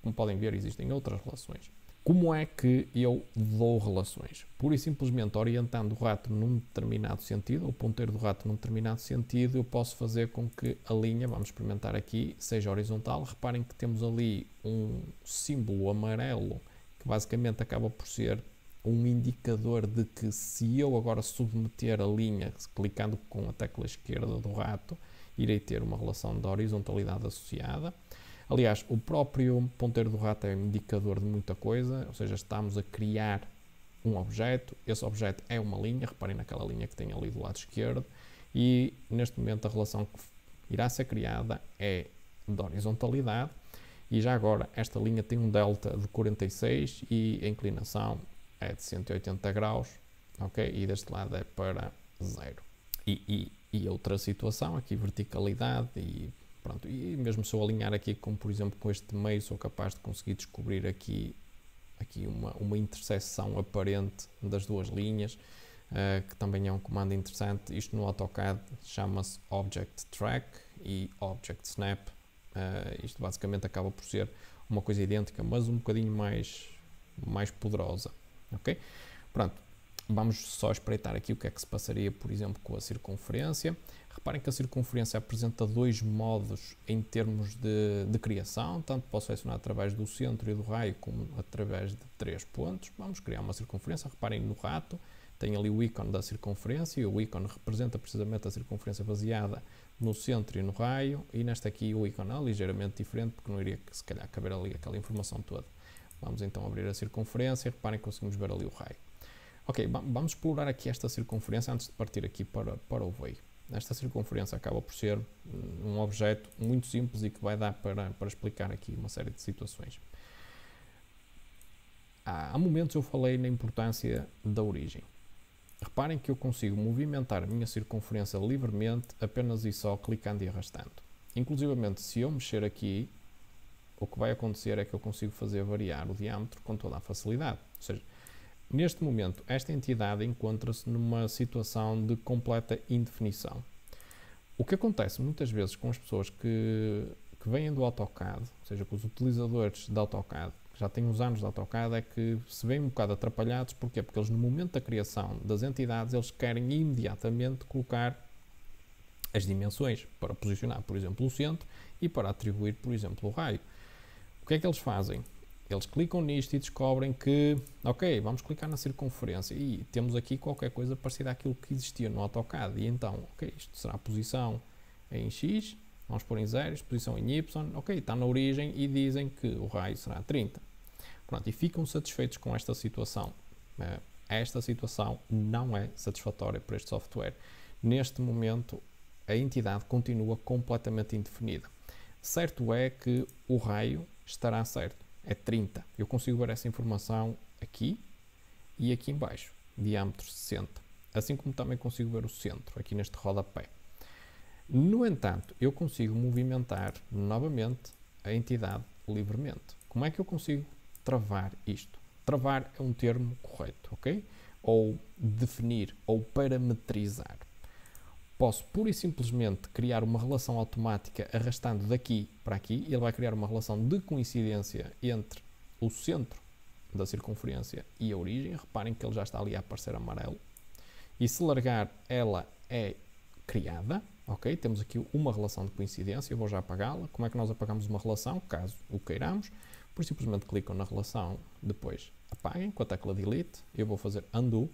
Speaker 2: como podem ver, existem outras relações. Como é que eu dou relações? Pura e simplesmente orientando o rato num determinado sentido, o ponteiro do rato num determinado sentido, eu posso fazer com que a linha, vamos experimentar aqui, seja horizontal. Reparem que temos ali um símbolo amarelo que basicamente acaba por ser um indicador de que se eu agora submeter a linha, clicando com a tecla esquerda do rato, irei ter uma relação de horizontalidade associada. Aliás, o próprio ponteiro do rato é um indicador de muita coisa, ou seja, estamos a criar um objeto, esse objeto é uma linha, reparem naquela linha que tem ali do lado esquerdo, e neste momento a relação que irá ser criada é de horizontalidade, e já agora esta linha tem um delta de 46 e a inclinação é de 180 graus, ok? E deste lado é para 0. E outra situação, aqui verticalidade e pronto, e mesmo se eu alinhar aqui com, por exemplo, com este meio, sou capaz de conseguir descobrir aqui uma interseção aparente das duas linhas, que também é um comando interessante. Isto no AutoCAD chama-se Object Track e Object Snap. Isto basicamente acaba por ser uma coisa idêntica, mas um bocadinho mais poderosa, ok? Pronto, vamos só espreitar aqui o que é que se passaria, por exemplo, com a circunferência. Reparem que a circunferência apresenta dois modos em termos de criação, tanto posso selecionar através do centro e do raio, como através de 3 pontos. Vamos criar uma circunferência. Reparem no rato, tem ali o ícone da circunferência, e o ícone representa precisamente a circunferência baseada no centro e no raio, e nesta aqui o ícone é ligeiramente diferente, porque não iria, se calhar, caber ali aquela informação toda. Vamos então abrir a circunferência. Reparem que conseguimos ver ali o raio. Ok, vamos explorar aqui esta circunferência antes de partir aqui para o veio. Esta circunferência acaba por ser um objeto muito simples e que vai dar para explicar aqui uma série de situações. Há momentos eu falei na importância da origem. Reparem que eu consigo movimentar a minha circunferência livremente apenas e só clicando e arrastando. Inclusivamente, se eu mexer aqui, o que vai acontecer é que eu consigo fazer variar o diâmetro com toda a facilidade. Ou seja, neste momento, esta entidade encontra-se numa situação de completa indefinição. O que acontece muitas vezes com as pessoas que vêm do AutoCAD, ou seja, com os utilizadores de AutoCAD, que já têm uns anos de AutoCAD, é que se veem um bocado atrapalhados. Porquê? Porque eles, no momento da criação das entidades, eles querem imediatamente colocar as dimensões para posicionar, por exemplo, o centro e para atribuir, por exemplo, o raio. O que é que eles fazem? Eles clicam nisto e descobrem que, ok, vamos clicar na circunferência e temos aqui qualquer coisa parecida àquilo que existia no AutoCAD. E então, ok, isto será a posição em X, vamos pôr em 0, posição em Y, ok, está na origem e dizem que o raio será 30. Pronto, e ficam satisfeitos com esta situação. Esta situação não é satisfatória para este software. Neste momento, a entidade continua completamente indefinida. Certo é que o raio estará certo. É 30. Eu consigo ver essa informação aqui e aqui em baixo. Diâmetro 60. Assim como também consigo ver o centro, aqui neste rodapé. No entanto, eu consigo movimentar novamente a entidade livremente. Como é que eu consigo travar isto? Travar é um termo correto, ok? Ou definir, ou parametrizar. Posso pura e simplesmente criar uma relação automática arrastando daqui para aqui, e ele vai criar uma relação de coincidência entre o centro da circunferência e a origem. Reparem que ele já está ali a aparecer amarelo. E se largar, ela é criada, ok? Temos aqui uma relação de coincidência, eu vou já apagá-la. Como é que nós apagamos uma relação, caso o queiramos? Por simplesmente clicam na relação, depois apaguem com a tecla Delete, eu vou fazer Undo,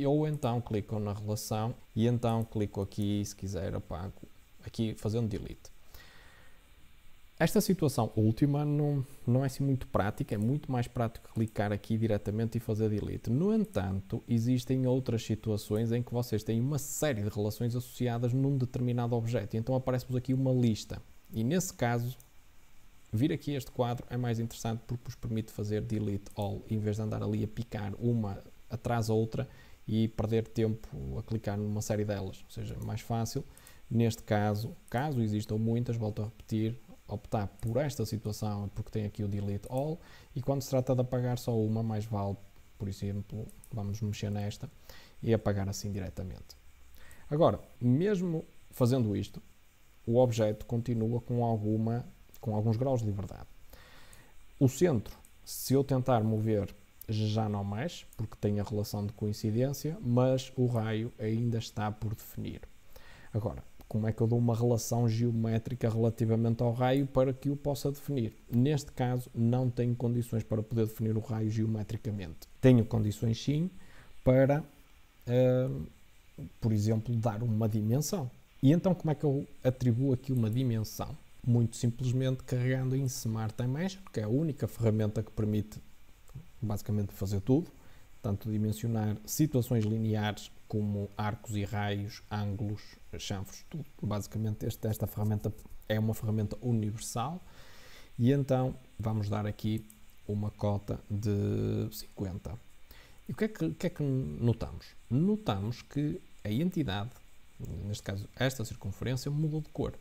Speaker 2: ou então clicam na relação e então clico aqui, se quiser apago, aqui fazendo Delete. Esta situação última não é assim muito prática, é muito mais prático clicar aqui diretamente e fazer Delete. No entanto, existem outras situações em que vocês têm uma série de relações associadas num determinado objeto, e então aparece-vos aqui uma lista. E nesse caso, vir aqui este quadro é mais interessante porque vos permite fazer Delete All, em vez de andar ali a picar uma atrás da outra e perder tempo a clicar numa série delas. Ou seja, mais fácil, neste caso, caso existam muitas, volto a repetir, optar por esta situação porque tem aqui o Delete All, e quando se trata de apagar só uma, mais vale, por exemplo, vamos mexer nesta e apagar assim diretamente. Agora, mesmo fazendo isto, o objeto continua com alguns graus de liberdade. O centro, se eu tentar mover, já não mexe, porque tem a relação de coincidência, mas o raio ainda está por definir. Agora, como é que eu dou uma relação geométrica relativamente ao raio para que o possa definir? Neste caso, não tenho condições para poder definir o raio geometricamente. Tenho condições, sim, para, por exemplo, dar uma dimensão. E então, como é que eu atribuo aqui uma dimensão? Muito simplesmente carregando em Smart Dimension, que é a única ferramenta que permite basicamente fazer tudo, tanto dimensionar situações lineares como arcos e raios, ângulos, chanfros, tudo. Basicamente esta ferramenta é uma ferramenta universal e então vamos dar aqui uma cota de 50. E o que é que notamos? Notamos que a entidade, neste caso esta circunferência, mudou de cor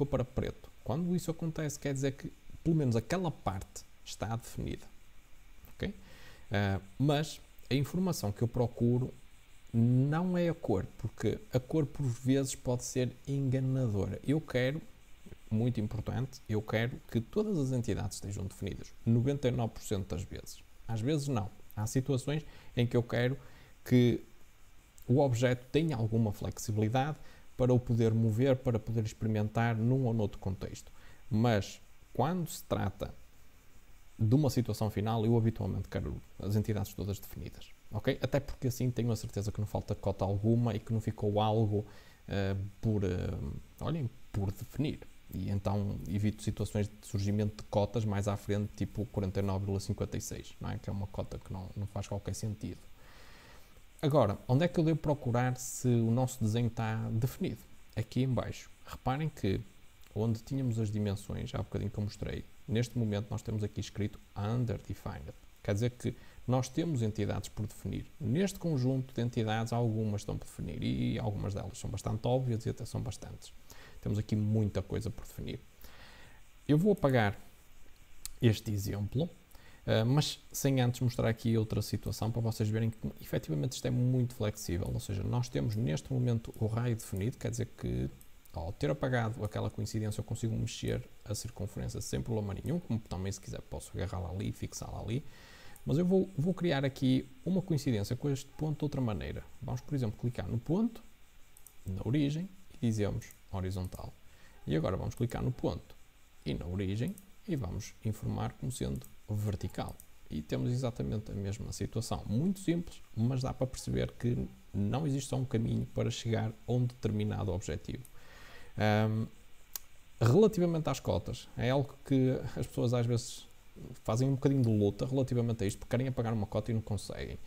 Speaker 2: para preto. Quando isso acontece, quer dizer que pelo menos aquela parte está definida. Okay? Mas a informação que eu procuro não é a cor, porque a cor por vezes pode ser enganadora. Eu quero, muito importante, eu quero que todas as entidades estejam definidas, 99% das vezes. Às vezes não. Há situações em que eu quero que o objeto tenha alguma flexibilidade para o poder mover, para poder experimentar num ou noutro contexto. Mas quando se trata de uma situação final, eu habitualmente quero as entidades todas definidas. Okay? Até porque assim tenho a certeza que não falta cota alguma e que não ficou algo por definir. E então evito situações de surgimento de cotas mais à frente, tipo 49,56, não é? Que é uma cota que não faz qualquer sentido. Agora, onde é que eu devo procurar se o nosso desenho está definido? Aqui em baixo. Reparem que onde tínhamos as dimensões, há bocadinho que eu mostrei, neste momento nós temos aqui escrito Underdefined. Quer dizer que nós temos entidades por definir. Neste conjunto de entidades, algumas estão por definir e algumas delas são bastante óbvias e até são bastantes. Temos aqui muita coisa por definir. Eu vou apagar este exemplo, mas sem antes mostrar aqui outra situação para vocês verem que efetivamente isto é muito flexível. Ou seja, nós temos neste momento o raio definido, quer dizer que ao ter apagado aquela coincidência eu consigo mexer a circunferência sem problema nenhum, como também se quiser posso agarrá-la ali e fixá-la ali. Mas eu vou criar aqui uma coincidência com este ponto de outra maneira. Vamos, por exemplo, clicar no ponto, na origem, e dizemos horizontal. E agora vamos clicar no ponto e na origem e vamos informar como sendo vertical. E temos exatamente a mesma situação. Muito simples, mas dá para perceber que não existe só um caminho para chegar a um determinado objetivo. Relativamente às cotas, é algo que as pessoas às vezes fazem um bocadinho de luta relativamente a isto, porque querem apagar uma cota e não conseguem.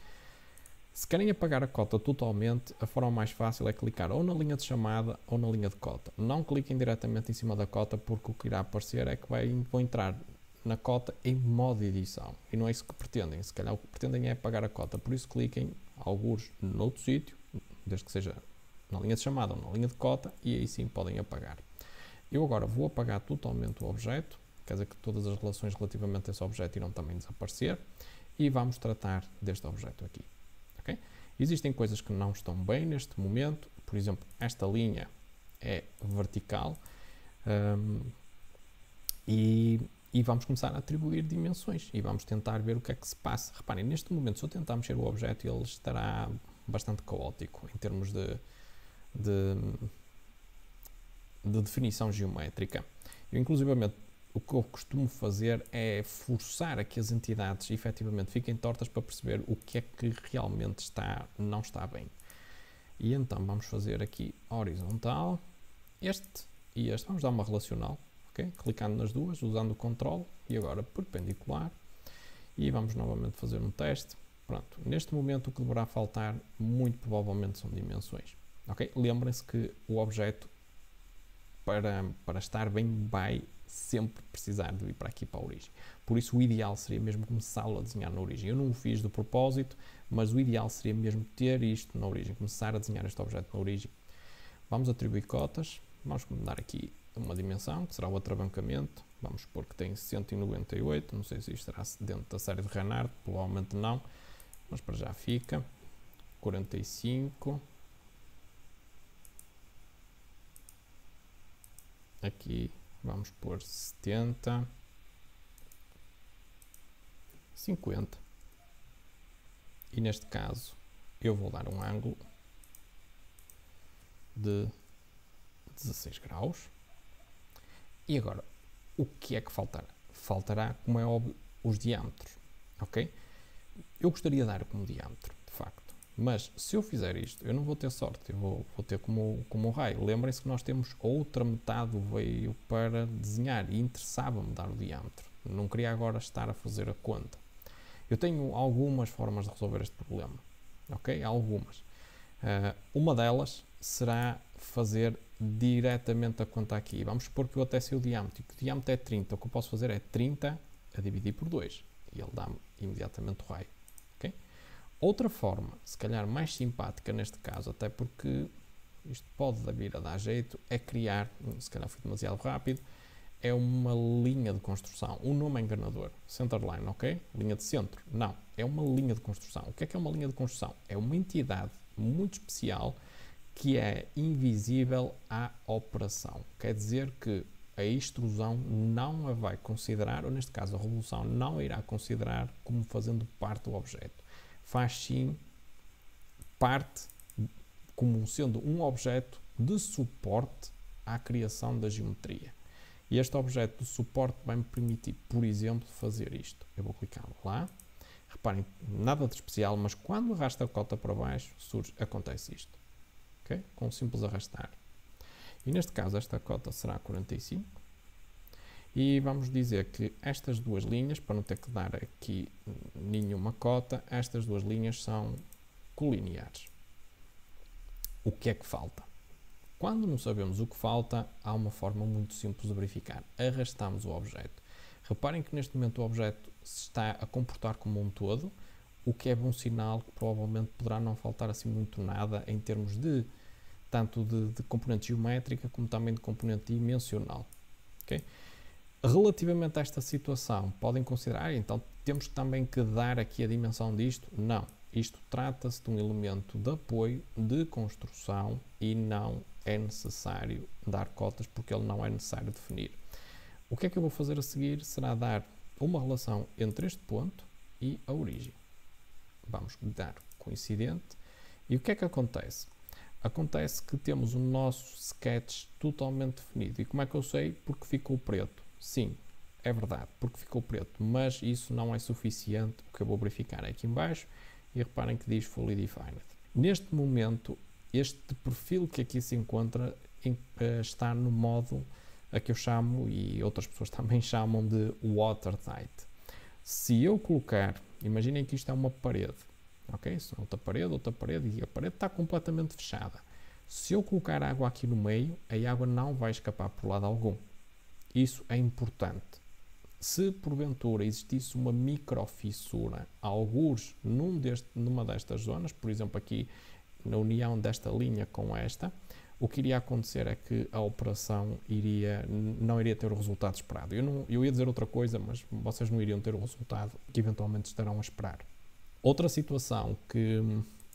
Speaker 2: Se querem apagar a cota totalmente, a forma mais fácil é clicar ou na linha de chamada ou na linha de cota. Não cliquem diretamente em cima da cota, porque o que irá aparecer é que vão entrar na cota em modo edição. E não é isso que pretendem. Se calhar o que pretendem é apagar a cota. Por isso cliquem alguns noutro sítio, desde que seja na linha de chamada ou na linha de cota, e aí sim podem apagar. Eu agora vou apagar totalmente o objeto, quer dizer que todas as relações relativamente a esse objeto irão também desaparecer, e vamos tratar deste objeto aqui. Okay? Existem coisas que não estão bem neste momento, por exemplo, esta linha é vertical e vamos começar a atribuir dimensões e vamos tentar ver o que é que se passa. Reparem, neste momento, se eu tentar mexer o objeto, ele estará bastante caótico em termos de definição geométrica. Eu, inclusivamente, o que eu costumo fazer é forçar a que as entidades efetivamente fiquem tortas para perceber o que é que realmente não está bem. E então vamos fazer aqui horizontal, este e este. Vamos dar uma relacional, okay? Clicando nas duas, usando o control e agora perpendicular. E vamos novamente fazer um teste. Pronto, neste momento o que deverá faltar muito provavelmente são dimensões. Okay? Lembrem-se que o objeto para estar bem vai sempre precisar de ir para aqui para a origem. Por isso o ideal seria mesmo começá-lo a desenhar na origem. Eu não o fiz de propósito, mas o ideal seria mesmo ter isto na origem, começar a desenhar este objeto na origem. Vamos atribuir cotas, vamos dar aqui uma dimensão, que será o atrabancamento. Vamos supor que tem 198, não sei se isto estará dentro da série de Renard, provavelmente não, mas para já fica. 45. Aqui vamos pôr 70, 50 e neste caso eu vou dar um ângulo de 16 graus. E agora, o que é que faltará? Faltará, como é óbvio, os diâmetros, ok? Eu gostaria de dar como diâmetro, de facto. Mas se eu fizer isto, eu não vou ter sorte, eu vou ter como um raio. Lembrem-se que nós temos outra metade do veio para desenhar e interessava-me dar o diâmetro. Não queria agora estar a fazer a conta. Eu tenho algumas formas de resolver este problema, ok? Algumas. Uma delas será fazer diretamente a conta aqui. Vamos supor que eu até sei o diâmetro, e que o diâmetro é 30. O que eu posso fazer é 30 a dividir por 2. E ele dá-me imediatamente o raio. Okay? Outra forma, se calhar mais simpática neste caso, até porque isto pode vir a dar jeito, é criar, se calhar fui demasiado rápido, é uma linha de construção. O nome é enganador. Centerline, ok? Linha de centro. Não, é uma linha de construção. O que é uma linha de construção? É uma entidade muito especial que é invisível à operação. Quer dizer que a extrusão não a vai considerar, ou neste caso a revolução não a irá considerar como fazendo parte do objeto. Faz sim parte como sendo um objeto de suporte à criação da geometria. E este objeto de suporte vai-me permitir, por exemplo, fazer isto. Eu vou clicar lá. Reparem, nada de especial, mas quando arrasto a cota para baixo, acontece isto. Okay? Com um simples arrastar. E neste caso, esta cota será 45. E vamos dizer que estas duas linhas, para não ter que dar aqui nenhuma cota, estas duas linhas são colineares. O que é que falta? Quando não sabemos o que falta, há uma forma muito simples de verificar. Arrastamos o objeto. Reparem que neste momento o objeto se está a comportar como um todo, o que é bom sinal que provavelmente poderá não faltar assim muito nada em termos de tanto de componente geométrica como também de componente dimensional. Okay? Relativamente a esta situação, podem considerar, então temos também que dar aqui a dimensão disto? Não. Isto trata-se de um elemento de apoio, de construção e não é necessário dar cotas porque ele não é necessário definir. O que é que eu vou fazer a seguir será dar uma relação entre este ponto e a origem. Vamos dar coincidente. E o que é que acontece? Acontece que temos o nosso sketch totalmente definido. E como é que eu sei? Porque ficou preto. Sim, é verdade, porque ficou preto, mas isso não é suficiente. O que eu vou verificar é aqui em baixo e reparem que diz Fully Defined. Neste momento, este perfil que aqui se encontra está no modo a que eu chamo, e outras pessoas também chamam de Watertight. Se eu colocar, imaginem que isto é uma parede, ok? Outra parede e a parede está completamente fechada. Se eu colocar água aqui no meio, a água não vai escapar por lado algum. Isso é importante. Se porventura existisse uma microfissura, algures numa destas zonas, por exemplo aqui na união desta linha com esta, o que iria acontecer é que a operação não iria ter o resultado esperado. Eu ia dizer outra coisa, mas vocês não iriam ter o resultado que eventualmente estarão a esperar. Outra situação que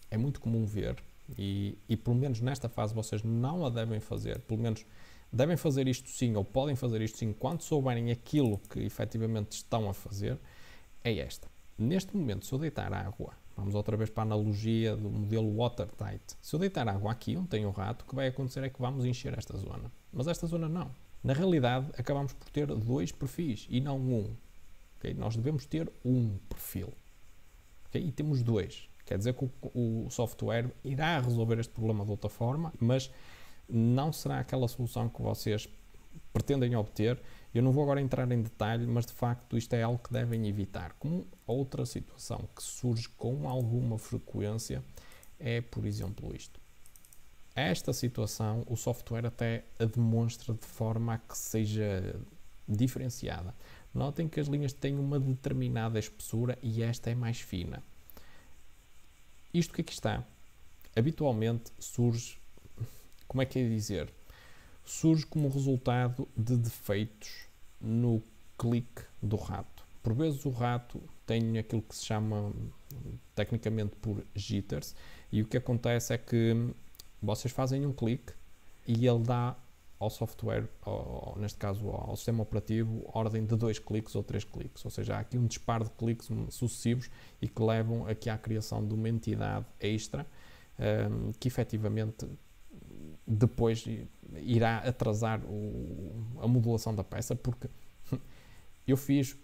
Speaker 2: é muito comum ver, e pelo menos nesta fase vocês não a devem fazer, pelo menos devem fazer isto sim, ou podem fazer isto sim, quando souberem aquilo que efetivamente estão a fazer, é esta. Neste momento, se eu deitar água, vamos outra vez para a analogia do modelo Watertight, se eu deitar água aqui onde tem um rato, o que vai acontecer é que vamos encher esta zona. Mas esta zona não. Na realidade, acabamos por ter dois perfis e não um. Okay? Nós devemos ter um perfil. Okay? E temos dois. Quer dizer que o software irá resolver este problema de outra forma, mas não será aquela solução que vocês pretendem obter. Eu não vou agora entrar em detalhe, mas de facto isto é algo que devem evitar. Como outra situação que surge com alguma frequência é, por exemplo, isto. Esta situação o software até a demonstra de forma a que seja diferenciada. Notem que as linhas têm uma determinada espessura e esta é mais fina. Isto que aqui está, habitualmente surge, como é que é dizer? Surge como resultado de defeitos no clique do rato. Por vezes o rato tem aquilo que se chama tecnicamente por jitters e o que acontece é que vocês fazem um clique e ele dá ao software, neste caso ao sistema operativo, ordem de 2 cliques ou 3 cliques. Ou seja, há aqui um disparo de cliques sucessivos e que levam aqui à criação de uma entidade extra que efetivamente depois irá atrasar a modulação da peça, porque eu fiz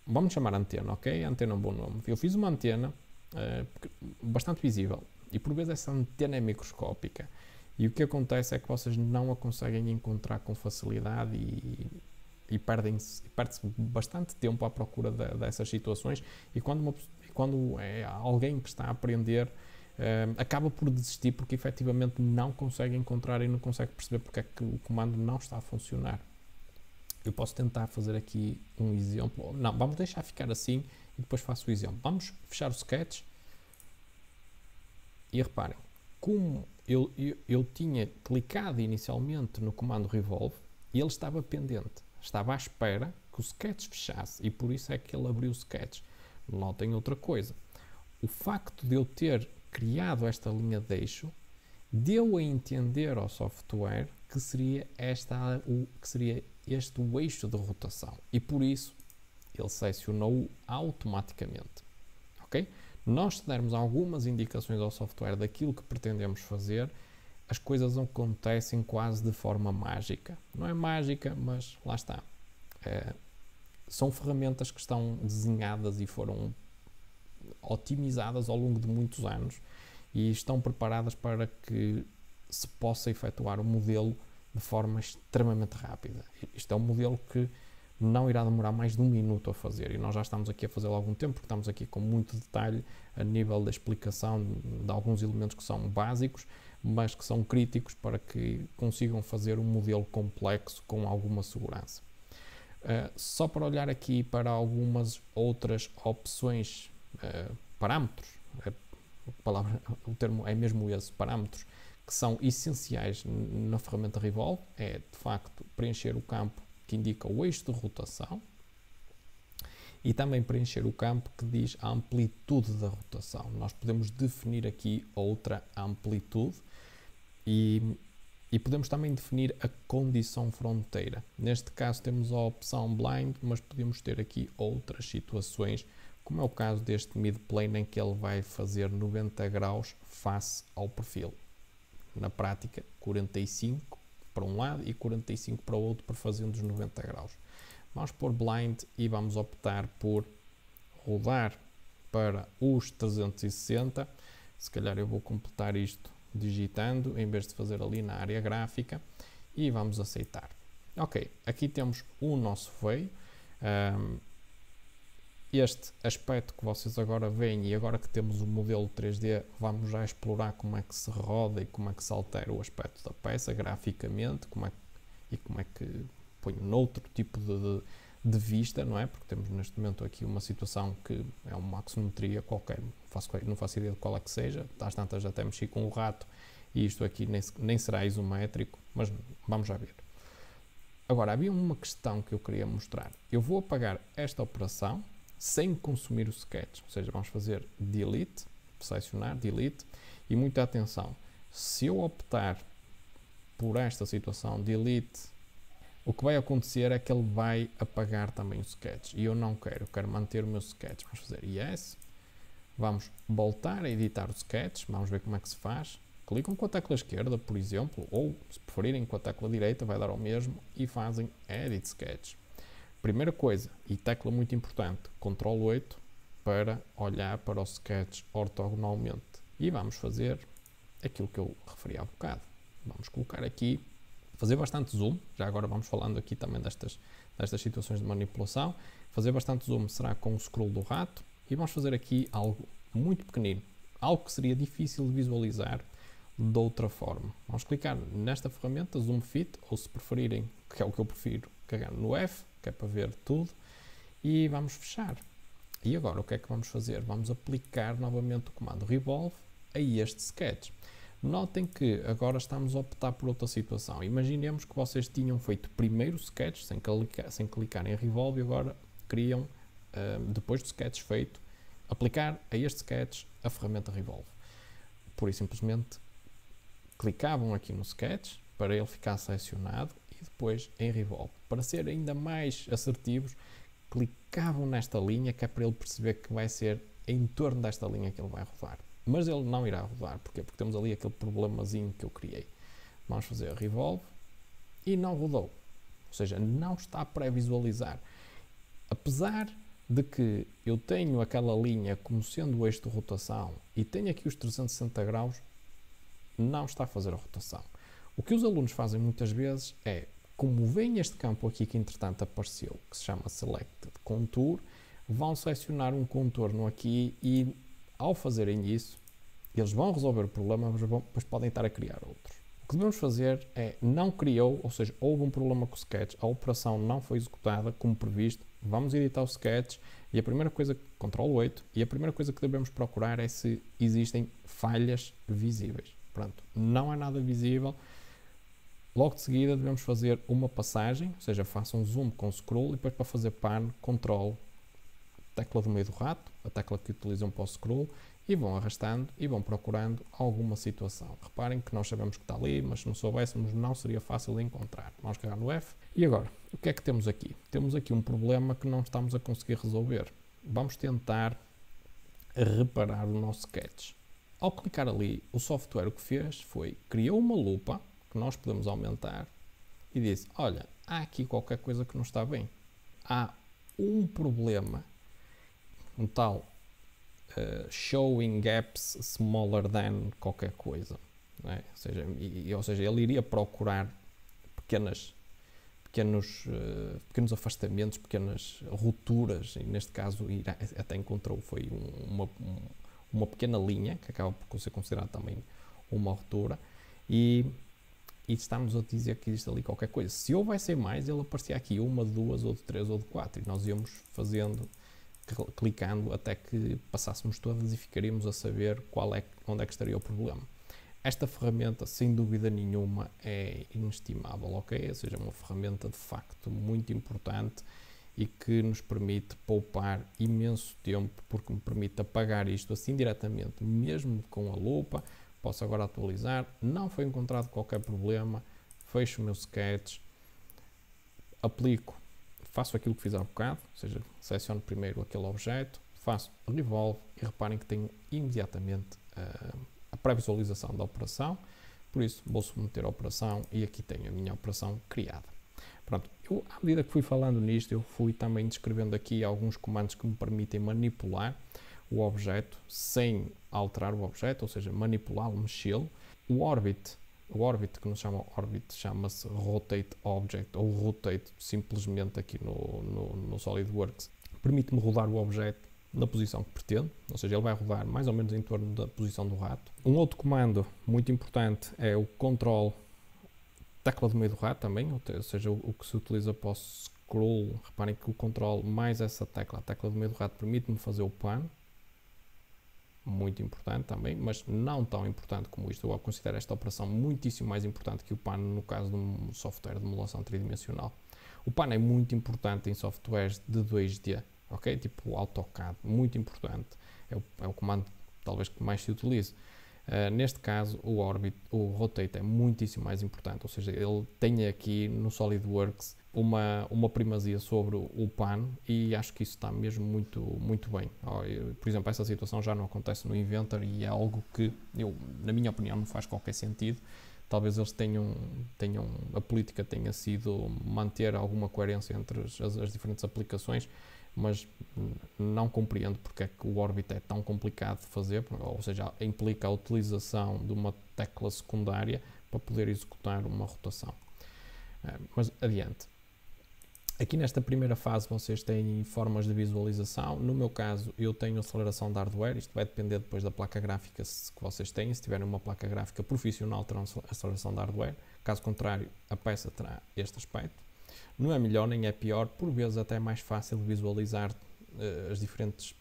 Speaker 2: vamos chamar antena, ok? Antena é um bom nome. Eu fiz uma antena bastante visível e por vezes essa antena é microscópica e o que acontece é que vocês não a conseguem encontrar com facilidade e perde-se bastante tempo à procura dessas situações e quando é alguém que está a aprender acaba por desistir porque efetivamente não consegue encontrar e não consegue perceber porque é que o comando não está a funcionar. Eu posso tentar fazer aqui um exemplo. Não, vamos deixar ficar assim e depois faço o exemplo. Vamos fechar o sketch e reparem, como eu tinha clicado inicialmente no comando revolve e ele estava pendente, estava à espera que o sketch fechasse e por isso é que ele abriu o sketch. Notem outra coisa, o facto de eu ter criado esta linha de eixo deu a entender ao software que seria este o eixo de rotação e por isso ele selecionou-o automaticamente. Ok? Nós, se dermos algumas indicações ao software daquilo que pretendemos fazer, as coisas acontecem quase de forma mágica. Não é mágica, mas lá está. São ferramentas que estão desenhadas e foram otimizadas ao longo de muitos anos e estão preparadas para que se possa efetuar o modelo de forma extremamente rápida. Isto é um modelo que não irá demorar mais de 1 minuto a fazer e nós já estamos aqui a fazê-lo há algum tempo porque estamos aqui com muito detalhe a nível da explicação de alguns elementos que são básicos, mas que são críticos para que consigam fazer um modelo complexo com alguma segurança. Só para olhar aqui para algumas outras opções, parâmetros, o termo é mesmo esse, parâmetros, que são essenciais na ferramenta Revolve, é de facto preencher o campo que indica o eixo de rotação e também preencher o campo que diz a amplitude da rotação. Nós podemos definir aqui outra amplitude e podemos também definir a condição fronteira. Neste caso temos a opção blind, mas podemos ter aqui outras situações, como é o caso deste mid-plane em que ele vai fazer 90 graus face ao perfil. Na prática, 45 para um lado e 45 para o outro, por fazendo os 90 graus. Vamos pôr blind e vamos optar por rodar para os 360. Se calhar eu vou completar isto digitando, em vez de fazer ali na área gráfica, e vamos aceitar. Ok, aqui temos o nosso veio. Este aspecto que vocês agora veem e agora que temos o modelo 3D, vamos já explorar como é que se roda e como é que se altera o aspecto da peça graficamente, como é que ponho noutro tipo de vista, não é? Porque temos neste momento aqui uma situação que é uma axonometria qualquer, não faço ideia de qual é que seja, às tantas até mexi com o rato e isto aqui nem será isométrico, mas vamos já ver. Agora, havia uma questão que eu queria mostrar. Eu vou apagar esta operação sem consumir o sketch, ou seja, vamos fazer delete, selecionar, delete, e muita atenção, se eu optar por esta situação, delete, o que vai acontecer é que ele vai apagar também o sketch, e eu não quero, eu quero manter o meu sketch. Vamos fazer yes, vamos voltar a editar o sketch, vamos ver como é que se faz, clicam com a tecla esquerda, por exemplo, ou se preferirem com a tecla direita, vai dar ao mesmo, e fazem edit sketch. Primeira coisa, e tecla muito importante, Ctrl 8 para olhar para o sketch ortogonalmente. E vamos fazer aquilo que eu referi há bocado. Vamos colocar aqui, fazer bastante zoom, já agora vamos falando aqui também destas situações de manipulação. Fazer bastante zoom será com o scroll do rato e vamos fazer aqui algo muito pequenino, algo que seria difícil de visualizar de outra forma. Vamos clicar nesta ferramenta, Zoom Fit, ou se preferirem, que é o que eu prefiro, carregar no F, que é para ver tudo, e vamos fechar. E agora o que é que vamos fazer? Vamos aplicar novamente o comando Revolve a este sketch. Notem que agora estamos a optar por outra situação. Imaginemos que vocês tinham feito primeiro o sketch sem clicar em Revolve e agora queriam, depois do sketch feito, aplicar a este sketch a ferramenta Revolve. Pura e simplesmente clicavam aqui no sketch para ele ficar selecionado e depois em Revolve. Para ser ainda mais assertivos, clicavam nesta linha que é para ele perceber que vai ser em torno desta linha que ele vai rodar. Mas ele não irá rodar. Porquê? Porque temos ali aquele problemazinho que eu criei. Vamos fazer Revolve e não rodou. Ou seja, não está a pré-visualizar. Apesar de que eu tenho aquela linha como sendo o eixo de rotação e tenho aqui os 360 graus, não está a fazer a rotação. O que os alunos fazem muitas vezes é, como vem este campo aqui que entretanto apareceu, que se chama Selected Contour, vão selecionar um contorno aqui e ao fazerem isso, Eles vão resolver o problema, mas depois podem estar a criar outros. O que devemos fazer é, não criou, ou seja, houve um problema com o sketch, a operação não foi executada como previsto, vamos editar o sketch e a primeira coisa, Ctrl 8, e a primeira coisa que devemos procurar é se existem falhas visíveis. Pronto, não há nada visível. Logo de seguida devemos fazer uma passagem, ou seja, faça um zoom com o scroll e depois para fazer pan, Ctrl, tecla do meio do rato, a tecla que utilizam para o scroll, e vão arrastando e vão procurando alguma situação. Reparem que nós sabemos que está ali, mas se não soubéssemos não seria fácil de encontrar. Vamos carregar no F. E agora, o que é que temos aqui? Temos aqui um problema que não estamos a conseguir resolver. Vamos tentar reparar o nosso sketch. Ao clicar ali, o software o que fez foi, criou uma lupa, que nós podemos aumentar, e disse, olha, há aqui qualquer coisa que não está bem. Há um problema, um tal showing gaps smaller than qualquer coisa. Não é? Ou seja, ele iria procurar pequenos afastamentos, pequenas rupturas, e neste caso até encontrou foi uma pequena linha, que acaba por ser considerada também uma ruptura, e está-nos a dizer que existe ali qualquer coisa. Se houvesse mais, ele aparecia aqui uma, de duas, ou de três, ou de quatro, e nós íamos fazendo, clicando até que passássemos todas e ficaríamos a saber onde é que estaria o problema. Esta ferramenta, sem dúvida nenhuma, é inestimável, ok? Ou seja, é uma ferramenta de facto muito importante e que nos permite poupar imenso tempo, porque me permite apagar isto assim diretamente, mesmo com a lupa. Posso agora atualizar, não foi encontrado qualquer problema, fecho o meu sketch, aplico, faço aquilo que fiz há bocado, ou seja, seleciono primeiro aquele objeto, faço revolve e reparem que tenho imediatamente a pré-visualização da operação, por isso vou submeter a operação e aqui tenho a minha operação criada. Pronto, à medida que fui falando nisto, eu fui também descrevendo aqui alguns comandos que me permitem manipular o objeto sem alterar o objeto, ou seja, manipulá-lo, mexê-lo. O orbit que nos chama orbit, chama-se rotate object ou rotate simplesmente aqui no SolidWorks. Permite-me rodar o objeto na posição que pretendo, ou seja, ele vai rodar mais ou menos em torno da posição do rato. Um outro comando muito importante é o control, tecla do meio do rato também, ou seja, o que se utiliza para o scroll. Reparem que o control mais essa tecla, a tecla do meio do rato, permite-me fazer o pan. Muito importante também, mas não tão importante como isto. Eu considero esta operação muitíssimo mais importante que o pan no caso de um software de emulação tridimensional. O pan é muito importante em softwares de 2D, ok? Tipo o AutoCAD, muito importante. É o comando talvez que mais se utilize. Neste caso, o rotate é muitíssimo mais importante, ou seja, ele tem aqui no SolidWorks uma primazia sobre o pan e acho que isso está mesmo muito bem. Por exemplo, essa situação já não acontece no Inventor e é algo que, na minha opinião, não faz qualquer sentido. Talvez eles a política tenha sido manter alguma coerência entre as diferentes aplicações, mas não compreendo porque é que o Orbit é tão complicado de fazer, ou seja, implica a utilização de uma tecla secundária para poder executar uma rotação. Mas adiante. Aqui nesta primeira fase vocês têm formas de visualização. No meu caso eu tenho aceleração de hardware, isto vai depender depois da placa gráfica que vocês têm. Se tiverem uma placa gráfica profissional terão aceleração de hardware, caso contrário a peça terá este aspecto. Não é melhor nem é pior, por vezes até é mais fácil visualizar as diferentes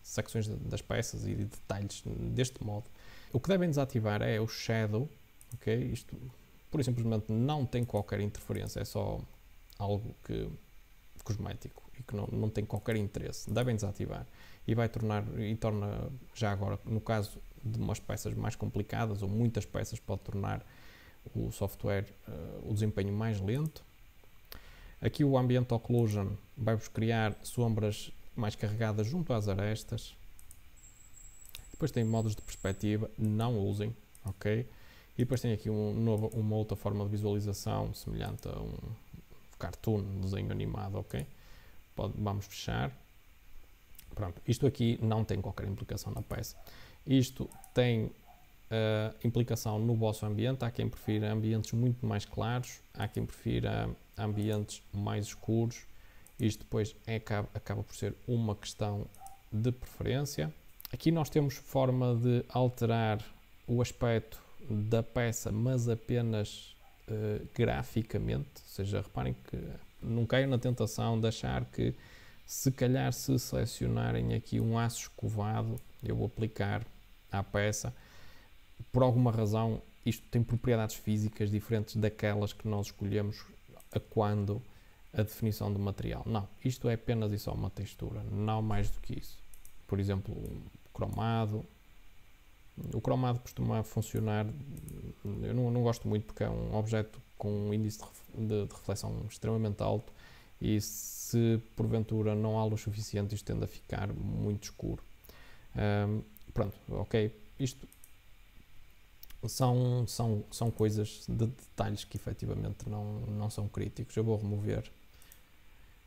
Speaker 2: secções das peças e de detalhes deste modo. O que devem desativar é o shadow, ok? Isto pura e simplesmente não tem qualquer interferência, é só algo cosmético e que não tem qualquer interesse. Devem desativar e torna já agora, no caso de umas peças mais complicadas ou muitas peças, pode tornar o software o desempenho mais lento. Aqui o Ambient Occlusion vai-vos criar sombras mais carregadas junto às arestas. Depois tem modos de perspectiva, não usem, ok? E depois tem aqui uma outra forma de visualização, semelhante a um cartoon, desenho animado, ok? Vamos fechar. Pronto, isto aqui não tem qualquer implicação na peça. Isto tem implicação no vosso ambiente. Há quem prefira ambientes muito mais claros, há quem prefira ambientes mais escuros. Isto depois acaba por ser uma questão de preferência. Aqui nós temos forma de alterar o aspecto da peça, mas apenas graficamente, ou seja, reparem que não caiam na tentação de achar que se calhar se selecionarem aqui um aço escovado, eu vou aplicar à peça, por alguma razão isto tem propriedades físicas diferentes daquelas que nós escolhemos a quando a definição do material. Não, isto é apenas e só uma textura, não mais do que isso. Por exemplo, cromado. O cromado costuma funcionar, eu não gosto muito porque é um objeto com um índice de reflexão extremamente alto e se porventura não há luz suficiente isto tende a ficar muito escuro. Pronto, ok, isto são coisas de detalhes que efetivamente não são críticos. Eu vou remover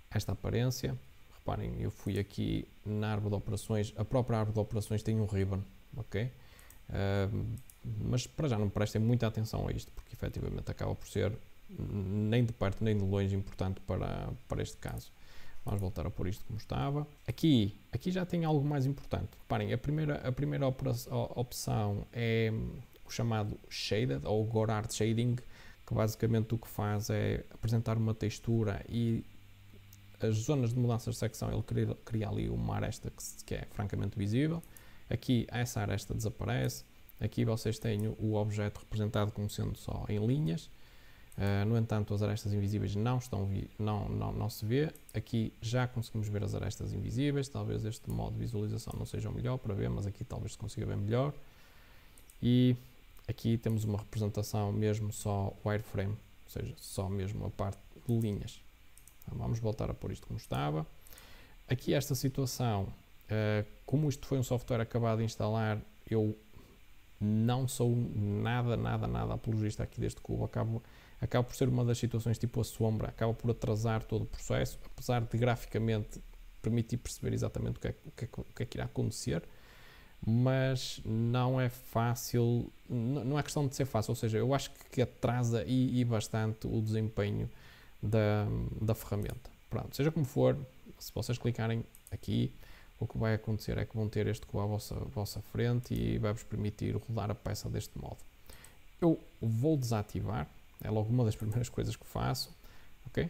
Speaker 2: esta aparência. Reparem, eu fui aqui na árvore de operações, a própria árvore de operações tem um ribbon, ok? Mas para já não prestem muita atenção a isto, porque efetivamente acaba por ser nem de perto nem de longe importante para este caso. Vamos voltar a pôr isto como estava. Aqui já tem algo mais importante. Reparem, a primeira opção é o chamado Shaded, ou Gouraud Shading, que basicamente o que faz é apresentar uma textura e as zonas de mudança de secção, ele cria ali uma aresta que é francamente visível. Aqui essa aresta desaparece, aqui vocês têm o objeto representado como sendo só em linhas, no entanto as arestas invisíveis não se vê. Aqui já conseguimos ver as arestas invisíveis, talvez este modo de visualização não seja o melhor para ver, mas aqui talvez se consiga ver melhor. E aqui temos uma representação mesmo só wireframe, ou seja, só mesmo a parte de linhas. Então, vamos voltar a pôr isto como estava. Aqui esta situação, como isto foi um software acabado de instalar, eu não sou nada apologista aqui deste cubo. Acaba por ser uma das situações tipo a sombra, acaba por atrasar todo o processo, apesar de graficamente permitir perceber exatamente o que é que irá acontecer, mas não é fácil, não é questão de ser fácil, ou seja, eu acho que atrasa e bastante o desempenho da ferramenta. Pronto, seja como for, se vocês clicarem aqui, o que vai acontecer é que vão ter este cubo à vossa frente e vai-vos permitir rodar a peça deste modo. Eu vou desativar, é logo uma das primeiras coisas que faço, ok?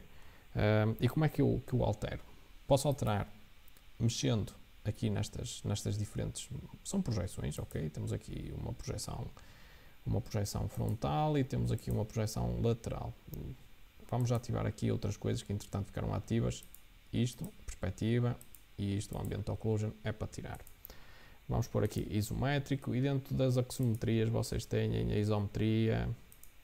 Speaker 2: E como é que eu altero? Posso alterar mexendo aqui nestas diferentes, são projeções, ok? Temos aqui uma projeção frontal e temos aqui uma projeção lateral. Vamos ativar aqui outras coisas que entretanto ficaram ativas, isto, perspectiva, e isto, o Ambient Occlusion, é para tirar. Vamos pôr aqui isométrico, e dentro das axometrias vocês têm a isometria,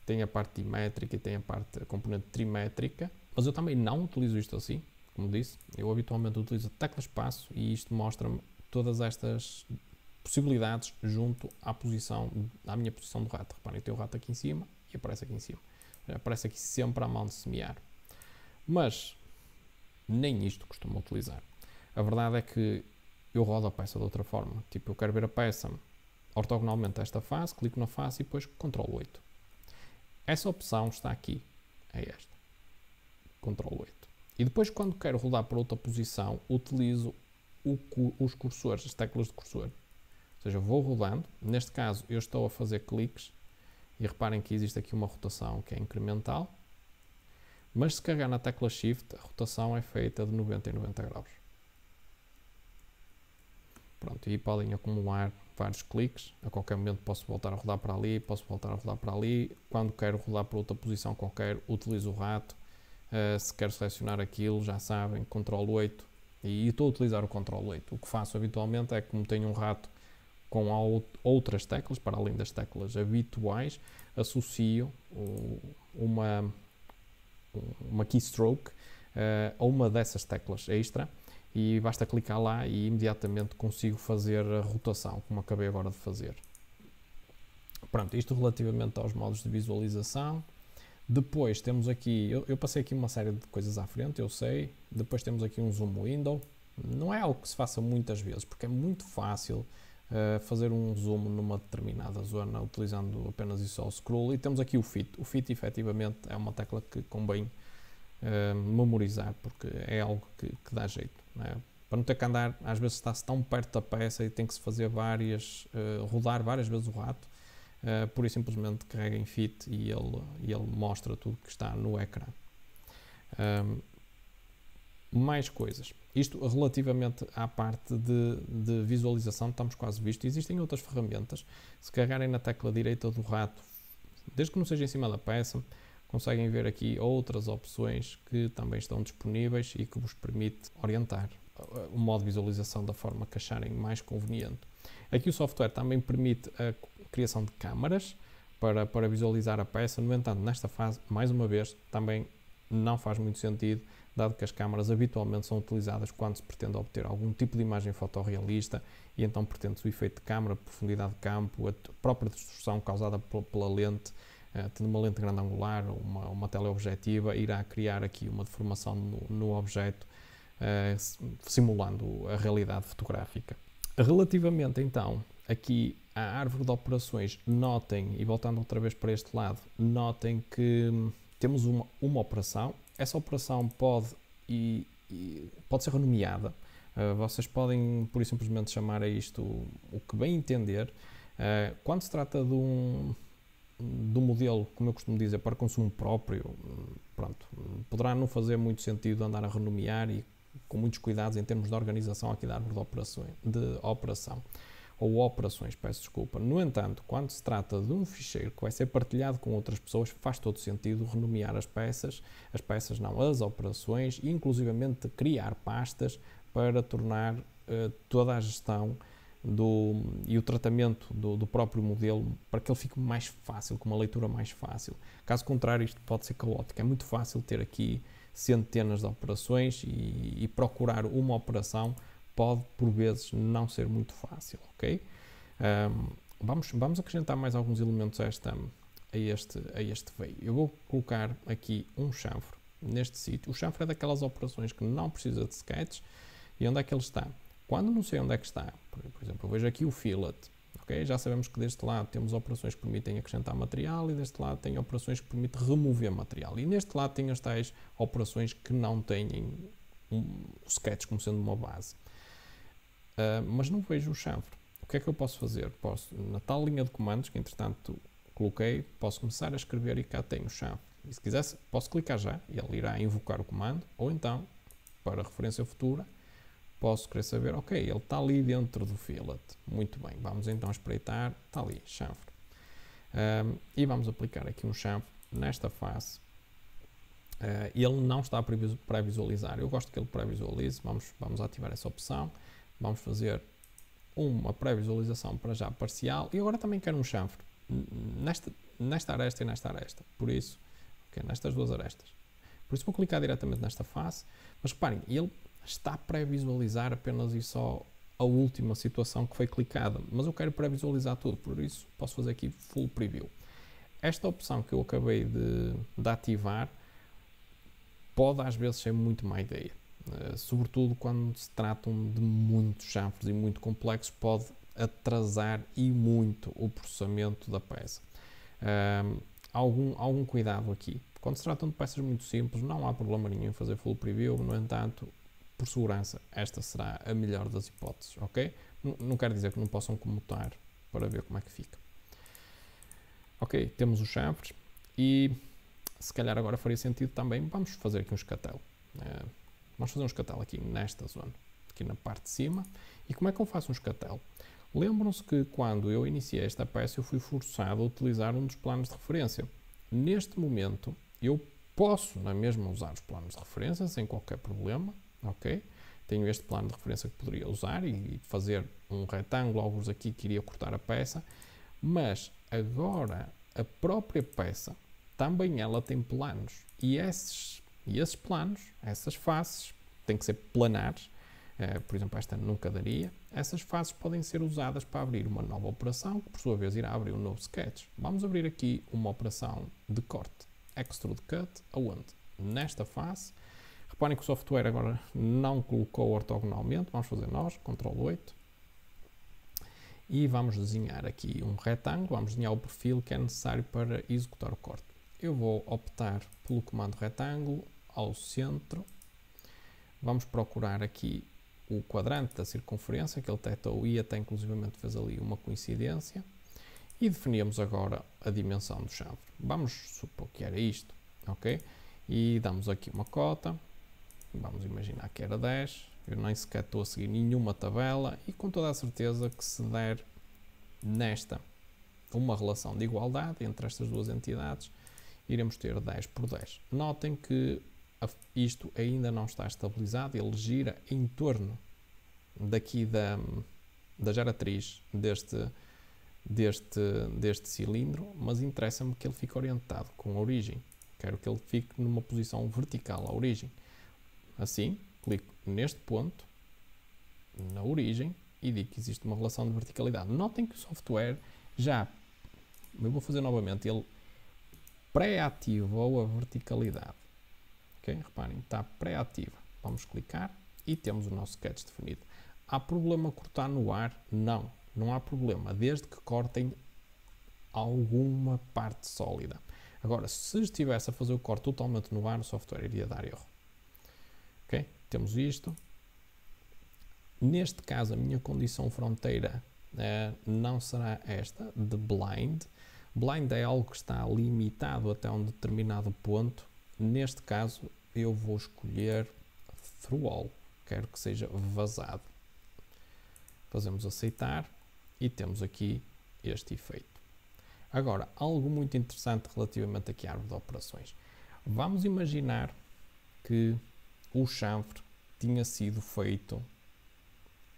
Speaker 2: tem a parte dimétrica e tem a componente trimétrica, mas eu também não utilizo isto assim, como disse, eu habitualmente utilizo a tecla espaço e isto mostra-me todas estas possibilidades junto à minha posição do rato. Reparem, tem o rato aqui em cima e aparece aqui em cima. Aparece aqui sempre à mão de semear. Mas nem isto costumo utilizar. A verdade é que eu rodo a peça de outra forma. Tipo, eu quero ver a peça ortogonalmente a esta face, clico na face e depois Ctrl 8. Essa opção está aqui. É esta. Ctrl 8. E depois, quando quero rodar para outra posição, utilizo os cursores, as teclas de cursor. Ou seja, vou rodando. Neste caso, eu estou a fazer cliques. E reparem que existe aqui uma rotação que é incremental. Mas se carregar na tecla Shift, a rotação é feita de 90 em 90 graus. Pronto, e podem acumular vários cliques. A qualquer momento posso voltar a rodar para ali, posso voltar a rodar para ali. Quando quero rodar para outra posição qualquer, utilizo o rato. Se quero selecionar aquilo, já sabem, Ctrl 8. E estou a utilizar o Ctrl 8. O que faço habitualmente é, como tenho um rato com outras teclas, para além das teclas habituais, associo uma keystroke a uma dessas teclas extra e basta clicar lá e imediatamente consigo fazer a rotação, como acabei agora de fazer. Pronto, isto relativamente aos modos de visualização. Depois temos aqui, eu passei aqui uma série de coisas à frente, eu sei. Depois temos aqui um zoom window. Não é algo que se faça muitas vezes, porque é muito fácil fazer um zoom numa determinada zona utilizando apenas e só o scroll. E temos aqui o fit. O fit efetivamente é uma tecla que convém memorizar, porque é algo que dá jeito, não é? para não ter que andar, às vezes está-se tão perto da peça e tem que se fazer rodar várias vezes o rato, pura e simplesmente carrega em fit e ele mostra tudo que está no ecrã. Mais coisas. Isto relativamente à parte de visualização, estamos quase visto. Existem outras ferramentas. Se carregarem na tecla direita do rato, desde que não seja em cima da peça, conseguem ver aqui outras opções que também estão disponíveis e que vos permite orientar o modo de visualização da forma que acharem mais conveniente. Aqui o software também permite a criação de câmaras para visualizar a peça. No entanto, nesta fase, mais uma vez, também não faz muito sentido, dado que as câmaras habitualmente são utilizadas quando se pretende obter algum tipo de imagem fotorrealista e então pretende-se o efeito de câmara, profundidade de campo, a própria distorção causada pela lente, tendo uma lente grande angular ou uma teleobjetiva, irá criar aqui uma deformação no objeto, simulando a realidade fotográfica. Relativamente então aqui à árvore de operações, notem, e voltando outra vez para este lado, notem que temos uma operação. Essa operação pode ser renomeada. Vocês podem, por simplesmente, chamar a isto o que bem entender. Quando se trata de um modelo, como eu costumo dizer, para consumo próprio, pronto, poderá não fazer muito sentido andar a renomear e com muitos cuidados em termos de organização aqui da árvore de operação. Ou operações, peço desculpa. No entanto, quando se trata de um ficheiro que vai ser partilhado com outras pessoas, faz todo sentido renomear as peças não, as operações, e inclusivamente criar pastas para tornar toda a gestão e o tratamento do próprio modelo para que ele fique mais fácil, com uma leitura mais fácil. Caso contrário, isto pode ser caótico. É muito fácil ter aqui centenas de operações e procurar uma operação pode, por vezes, não ser muito fácil, ok? Vamos acrescentar mais alguns elementos a este veio. Eu vou colocar aqui um chanfre neste sítio. O chanfre é daquelas operações que não precisa de sketch. E onde é que ele está? Quando não sei onde é que está, por exemplo, eu vejo aqui o fillet, ok? Já sabemos que deste lado temos operações que permitem acrescentar material e deste lado tem operações que permitem remover material. E neste lado tem as tais operações que não têm o sketch como sendo uma base. Mas não vejo o chanfre. O que é que eu posso fazer? Na tal linha de comandos que entretanto coloquei, posso começar a escrever e cá tenho o chanfre. E se quiser, posso clicar já e ele irá invocar o comando, ou então, para referência futura, posso querer saber, ok, ele está ali dentro do fillet. Muito bem, vamos então espreitar, está ali, chanfre. E vamos aplicar aqui um chanfre nesta face. Ele não está a pré-visualizar, eu gosto que ele pré-visualize, vamos ativar essa opção. Vamos fazer uma pré-visualização para já parcial e agora também quero um chanfre nesta aresta e nesta aresta, por isso, okay, nestas duas arestas. Por isso vou clicar diretamente nesta face, mas reparem, ele está a pré-visualizar apenas e só a última situação que foi clicada, mas eu quero pré-visualizar tudo, por isso posso fazer aqui Full Preview. Esta opção que eu acabei de ativar pode às vezes ser muito má ideia. Sobretudo quando se tratam de muitos chanfres e muito complexos, pode atrasar e muito o processamento da peça. Algum cuidado aqui. Quando se tratam de peças muito simples, não há problema nenhum em fazer full preview, no entanto, por segurança, esta será a melhor das hipóteses, ok? Não quer dizer que não possam comutar para ver como é que fica. Ok, temos os chanfres e se calhar agora faria sentido também, vamos fazer aqui um escatelo. Vamos fazer um escatelo aqui nesta zona, aqui na parte de cima. E como é que eu faço um escatelo? Lembram-se que quando eu iniciei esta peça eu fui forçado a utilizar um dos planos de referência. Neste momento eu posso na mesma usar os planos de referência sem qualquer problema, ok? Tenho este plano de referência que poderia usar e fazer um retângulo, alguns aqui que iria cortar a peça, mas agora a própria peça também ela tem planos e esses planos, essas faces, têm que ser planares, por exemplo, esta nunca daria. Essas faces podem ser usadas para abrir uma nova operação, que por sua vez irá abrir um novo sketch. Vamos abrir aqui uma operação de corte, Extrude Cut, aonde? Nesta face. Reparem que o software agora não colocou ortogonalmente, vamos fazer nós, Ctrl 8. E vamos desenhar aqui um retângulo, vamos desenhar o perfil que é necessário para executar o corte. Eu vou optar pelo comando retângulo ao centro. Vamos procurar aqui o quadrante da circunferência que ele detectou e até inclusivamente fez ali uma coincidência. E definíamos agora a dimensão do chanfre. Vamos supor que era isto, ok? E damos aqui uma cota, vamos imaginar que era 10, eu nem sequer estou a seguir nenhuma tabela e com toda a certeza que se der nesta uma relação de igualdade entre estas duas entidades, iremos ter 10 por 10. Notem que isto ainda não está estabilizado, ele gira em torno daqui da geratriz deste cilindro, mas interessa-me que ele fique orientado com a origem. Quero que ele fique numa posição vertical à origem. Assim, clico neste ponto, na origem, e digo que existe uma relação de verticalidade. Notem que o software já, eu vou fazer novamente, ele pré-ativou a verticalidade. Okay? Reparem, está pré-ativa. Vamos clicar e temos o nosso sketch definido. Há problema cortar no ar? Não, não há problema, desde que cortem alguma parte sólida. Agora, se estivesse a fazer o corte totalmente no ar, o software iria dar erro. Ok? Temos isto. Neste caso, a minha condição fronteira não será esta, de blind. Blind é algo que está limitado até um determinado ponto. Neste caso, eu vou escolher through all. Quero que seja vazado. Fazemos aceitar e temos aqui este efeito. Agora, algo muito interessante relativamente aqui à árvore de operações. Vamos imaginar que o chanfre tinha sido feito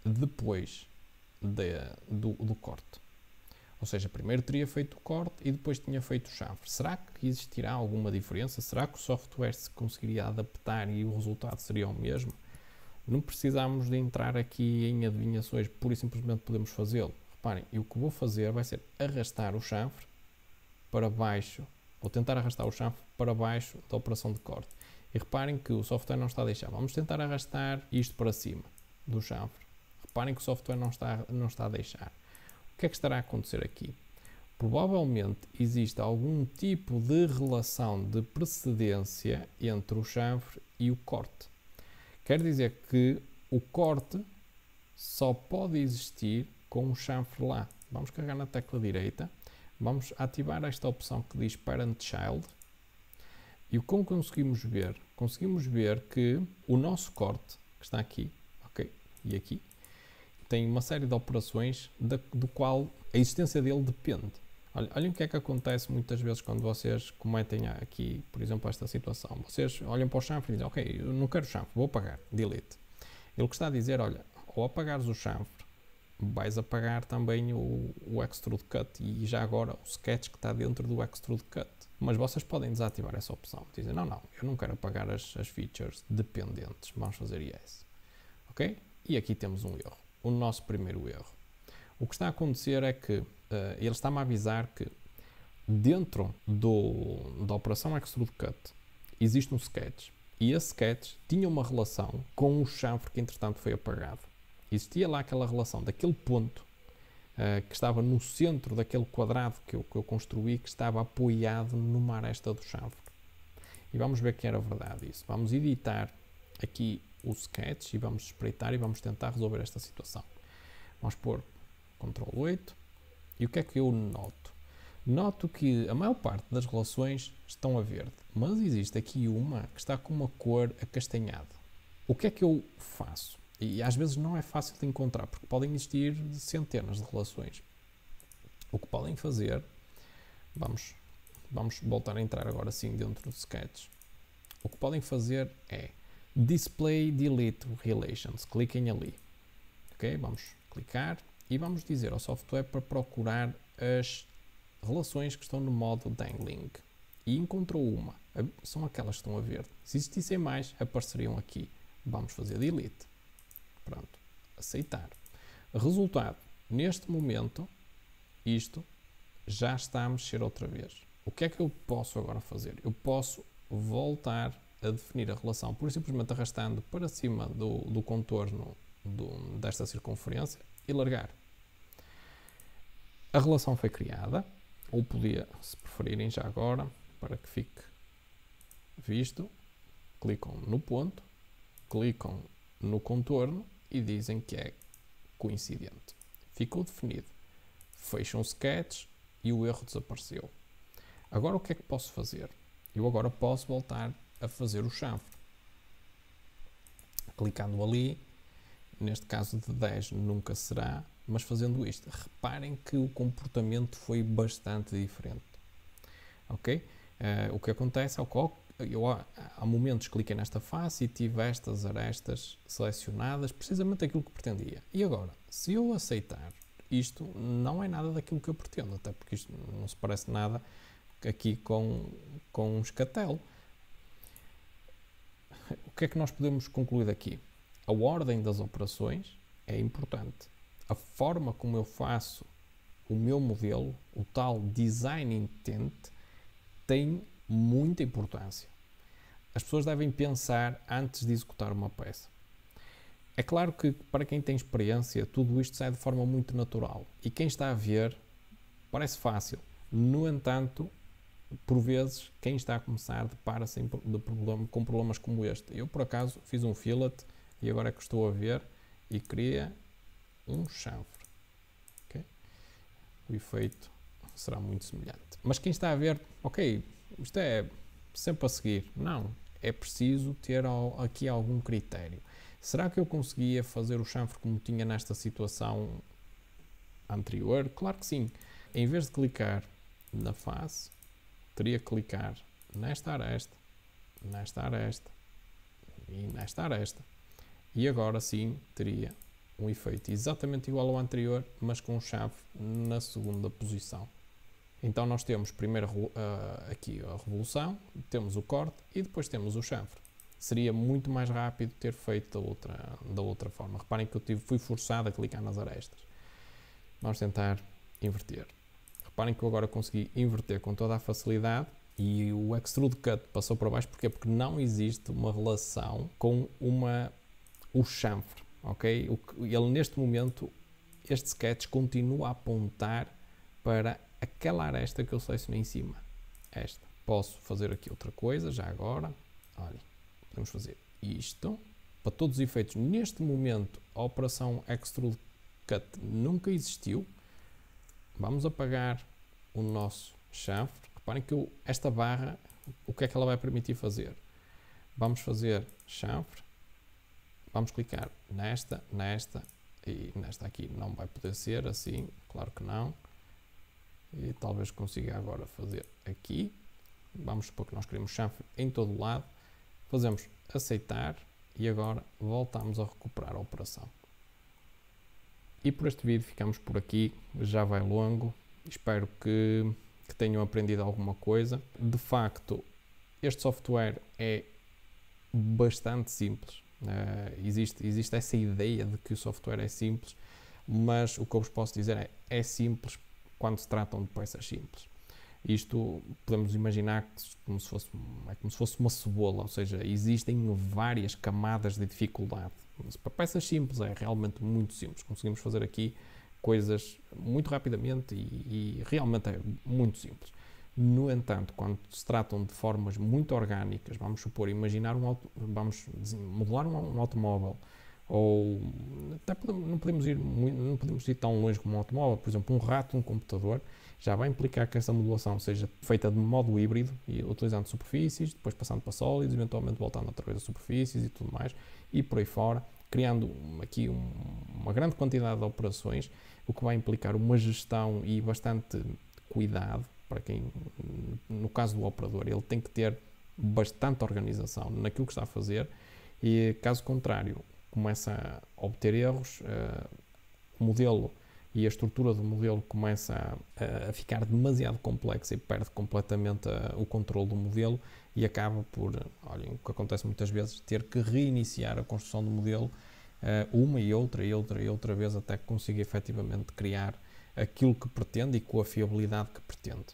Speaker 2: depois do corte. Ou seja, primeiro teria feito o corte e depois tinha feito o chanfre. Será que existirá alguma diferença? Será que o software se conseguiria adaptar e o resultado seria o mesmo? Não precisamos de entrar aqui em adivinhações, pura e simplesmente podemos fazê-lo. Reparem, e o que vou fazer vai ser arrastar o chanfre para baixo, ou tentar arrastar o chanfre para baixo da operação de corte. E reparem que o software não está a deixar. Vamos tentar arrastar isto para cima do chanfre. Reparem que o software não está a deixar. O que é que estará a acontecer aqui? Provavelmente existe algum tipo de relação de precedência entre o chanfre e o corte. Quer dizer que o corte só pode existir com o chanfre lá. Vamos carregar na tecla direita, vamos ativar esta opção que diz Parent Child e o que conseguimos ver? Conseguimos ver que o nosso corte, que está aqui, ok, e aqui, tem uma série de operações do qual a existência dele depende. Olhem o que é que acontece muitas vezes quando vocês cometem aqui, por exemplo, esta situação. Vocês olham para o chanfre e dizem, ok, eu não quero chanfre, vou apagar, delete. Ele que está a dizer, olha, ao apagares o chanfre, vais apagar também o Extrude Cut e já agora o sketch que está dentro do Extrude Cut. Mas vocês podem desativar essa opção. Dizem, não, eu não quero apagar as features dependentes. Vamos fazer yes. Ok? E aqui temos um erro. O nosso primeiro erro. O que está a acontecer é que ele está-me a avisar que dentro da operação Extrude Cut existe um sketch. E esse sketch tinha uma relação com o chanfre que entretanto foi apagado. Existia lá aquela relação daquele ponto que estava no centro daquele quadrado que eu construí, que estava apoiado numa aresta do chanfre. E vamos ver que era verdade isso. Vamos editar aqui o sketch e vamos espreitar e vamos tentar resolver esta situação. Vamos pôr Ctrl 8 e o que é que eu noto? Noto que a maior parte das relações estão a verde, mas existe aqui uma que está com uma cor acastanhada. O que é que eu faço? E às vezes não é fácil de encontrar, porque podem existir centenas de relações. O que podem fazer, vamos voltar a entrar agora sim dentro do sketch. O que podem fazer é Display Delete Relations. Cliquem ali. Ok? Vamos clicar e vamos dizer ao software para procurar as relações que estão no modo Dangling. E encontrou uma. São aquelas que estão a verde. Se existissem mais, apareceriam aqui. Vamos fazer Delete. Pronto, aceitar. Resultado, neste momento, isto já está a mexer outra vez. O que é que eu posso agora fazer? Eu posso voltar a definir a relação, por simplesmente arrastando para cima do contorno desta circunferência e largar. A relação foi criada, ou podia, se preferirem já agora, para que fique visto, clicam no ponto, clicam no contorno e dizem que é coincidente. Ficou definido. Fecho um sketch e o erro desapareceu. Agora o que é que posso fazer? Eu agora posso voltar a fazer o chanfre. Clicando ali, neste caso de 10 nunca será, mas fazendo isto, reparem que o comportamento foi bastante diferente. Ok? O que acontece é que eu há momentos cliquei nesta face e tive estas arestas selecionadas, precisamente aquilo que pretendia. E agora, se eu aceitar, isto não é nada daquilo que eu pretendo, até porque isto não se parece nada aqui com um escatelo. O que é que nós podemos concluir daqui? A ordem das operações é importante. A forma como eu faço o meu modelo, o tal design intent, tem muita importância. As pessoas devem pensar antes de executar uma peça. É claro que para quem tem experiência, tudo isto sai de forma muito natural. E quem está a ver, parece fácil. No entanto, por vezes, quem está a começar depara-se com problemas como este. Eu, por acaso, fiz um fillet e agora é que estou a ver e queria um chanfre. Okay? O efeito será muito semelhante. Mas quem está a ver, ok, isto é sempre a seguir. Não, é preciso ter aqui algum critério. Será que eu conseguia fazer o chanfre como tinha nesta situação anterior? Claro que sim. Em vez de clicar na face, teria que clicar nesta aresta e nesta aresta. E agora sim teria um efeito exatamente igual ao anterior, mas com o chanfre na segunda posição. Então nós temos primeiro aqui a revolução, temos o corte e depois temos o chanfre. Seria muito mais rápido ter feito da outra forma. Reparem que eu fui forçado a clicar nas arestas. Vamos tentar inverter. Reparem que eu agora consegui inverter com toda a facilidade e o Extrude Cut passou para baixo. Porquê? Porque não existe uma relação com o chanfre. Okay? Ele neste momento, este sketch continua a apontar para aquela aresta que eu selecionei em cima. Esta. Posso fazer aqui outra coisa, já agora. Olha, podemos fazer isto. Para todos os efeitos, neste momento, a operação Extrude Cut nunca existiu. Vamos apagar o nosso chanfre. Reparem que esta barra, o que é que ela vai permitir fazer? Vamos fazer chanfre. Vamos clicar nesta e nesta aqui. Não vai poder ser assim, claro que não. E talvez consiga agora fazer aqui. Vamos supor que nós queremos chanfre em todo o lado. Fazemos aceitar e agora voltamos a recuperar a operação. E por este vídeo ficamos por aqui, já vai longo, espero que tenham aprendido alguma coisa. De facto, este software é bastante simples, existe essa ideia de que o software é simples, mas o que eu vos posso dizer é simples quando se tratam de peças simples. Isto podemos imaginar como se fosse uma cebola, ou seja, existem várias camadas de dificuldade. Mas para peças simples é realmente muito simples. Conseguimos fazer aqui coisas muito rapidamente e realmente é muito simples. No entanto, quando se tratam de formas muito orgânicas, vamos supor, vamos modelar um automóvel, ou até não podemos ir tão longe como um automóvel, por exemplo, um rato, um computador, já vai implicar que essa modulação seja feita de modo híbrido, e utilizando superfícies, depois passando para sólidos, eventualmente voltando outra vez a superfícies e tudo mais, e por aí fora, criando aqui uma grande quantidade de operações, o que vai implicar uma gestão e bastante cuidado para quem, no caso do operador, ele tem que ter bastante organização naquilo que está a fazer, e caso contrário, começa a obter erros, o modelo e a estrutura do modelo começa a ficar demasiado complexa e perde completamente o controle do modelo e acaba por, olhem, o que acontece muitas vezes, ter que reiniciar a construção do modelo uma e outra vez até que consiga efetivamente criar aquilo que pretende e com a fiabilidade que pretende.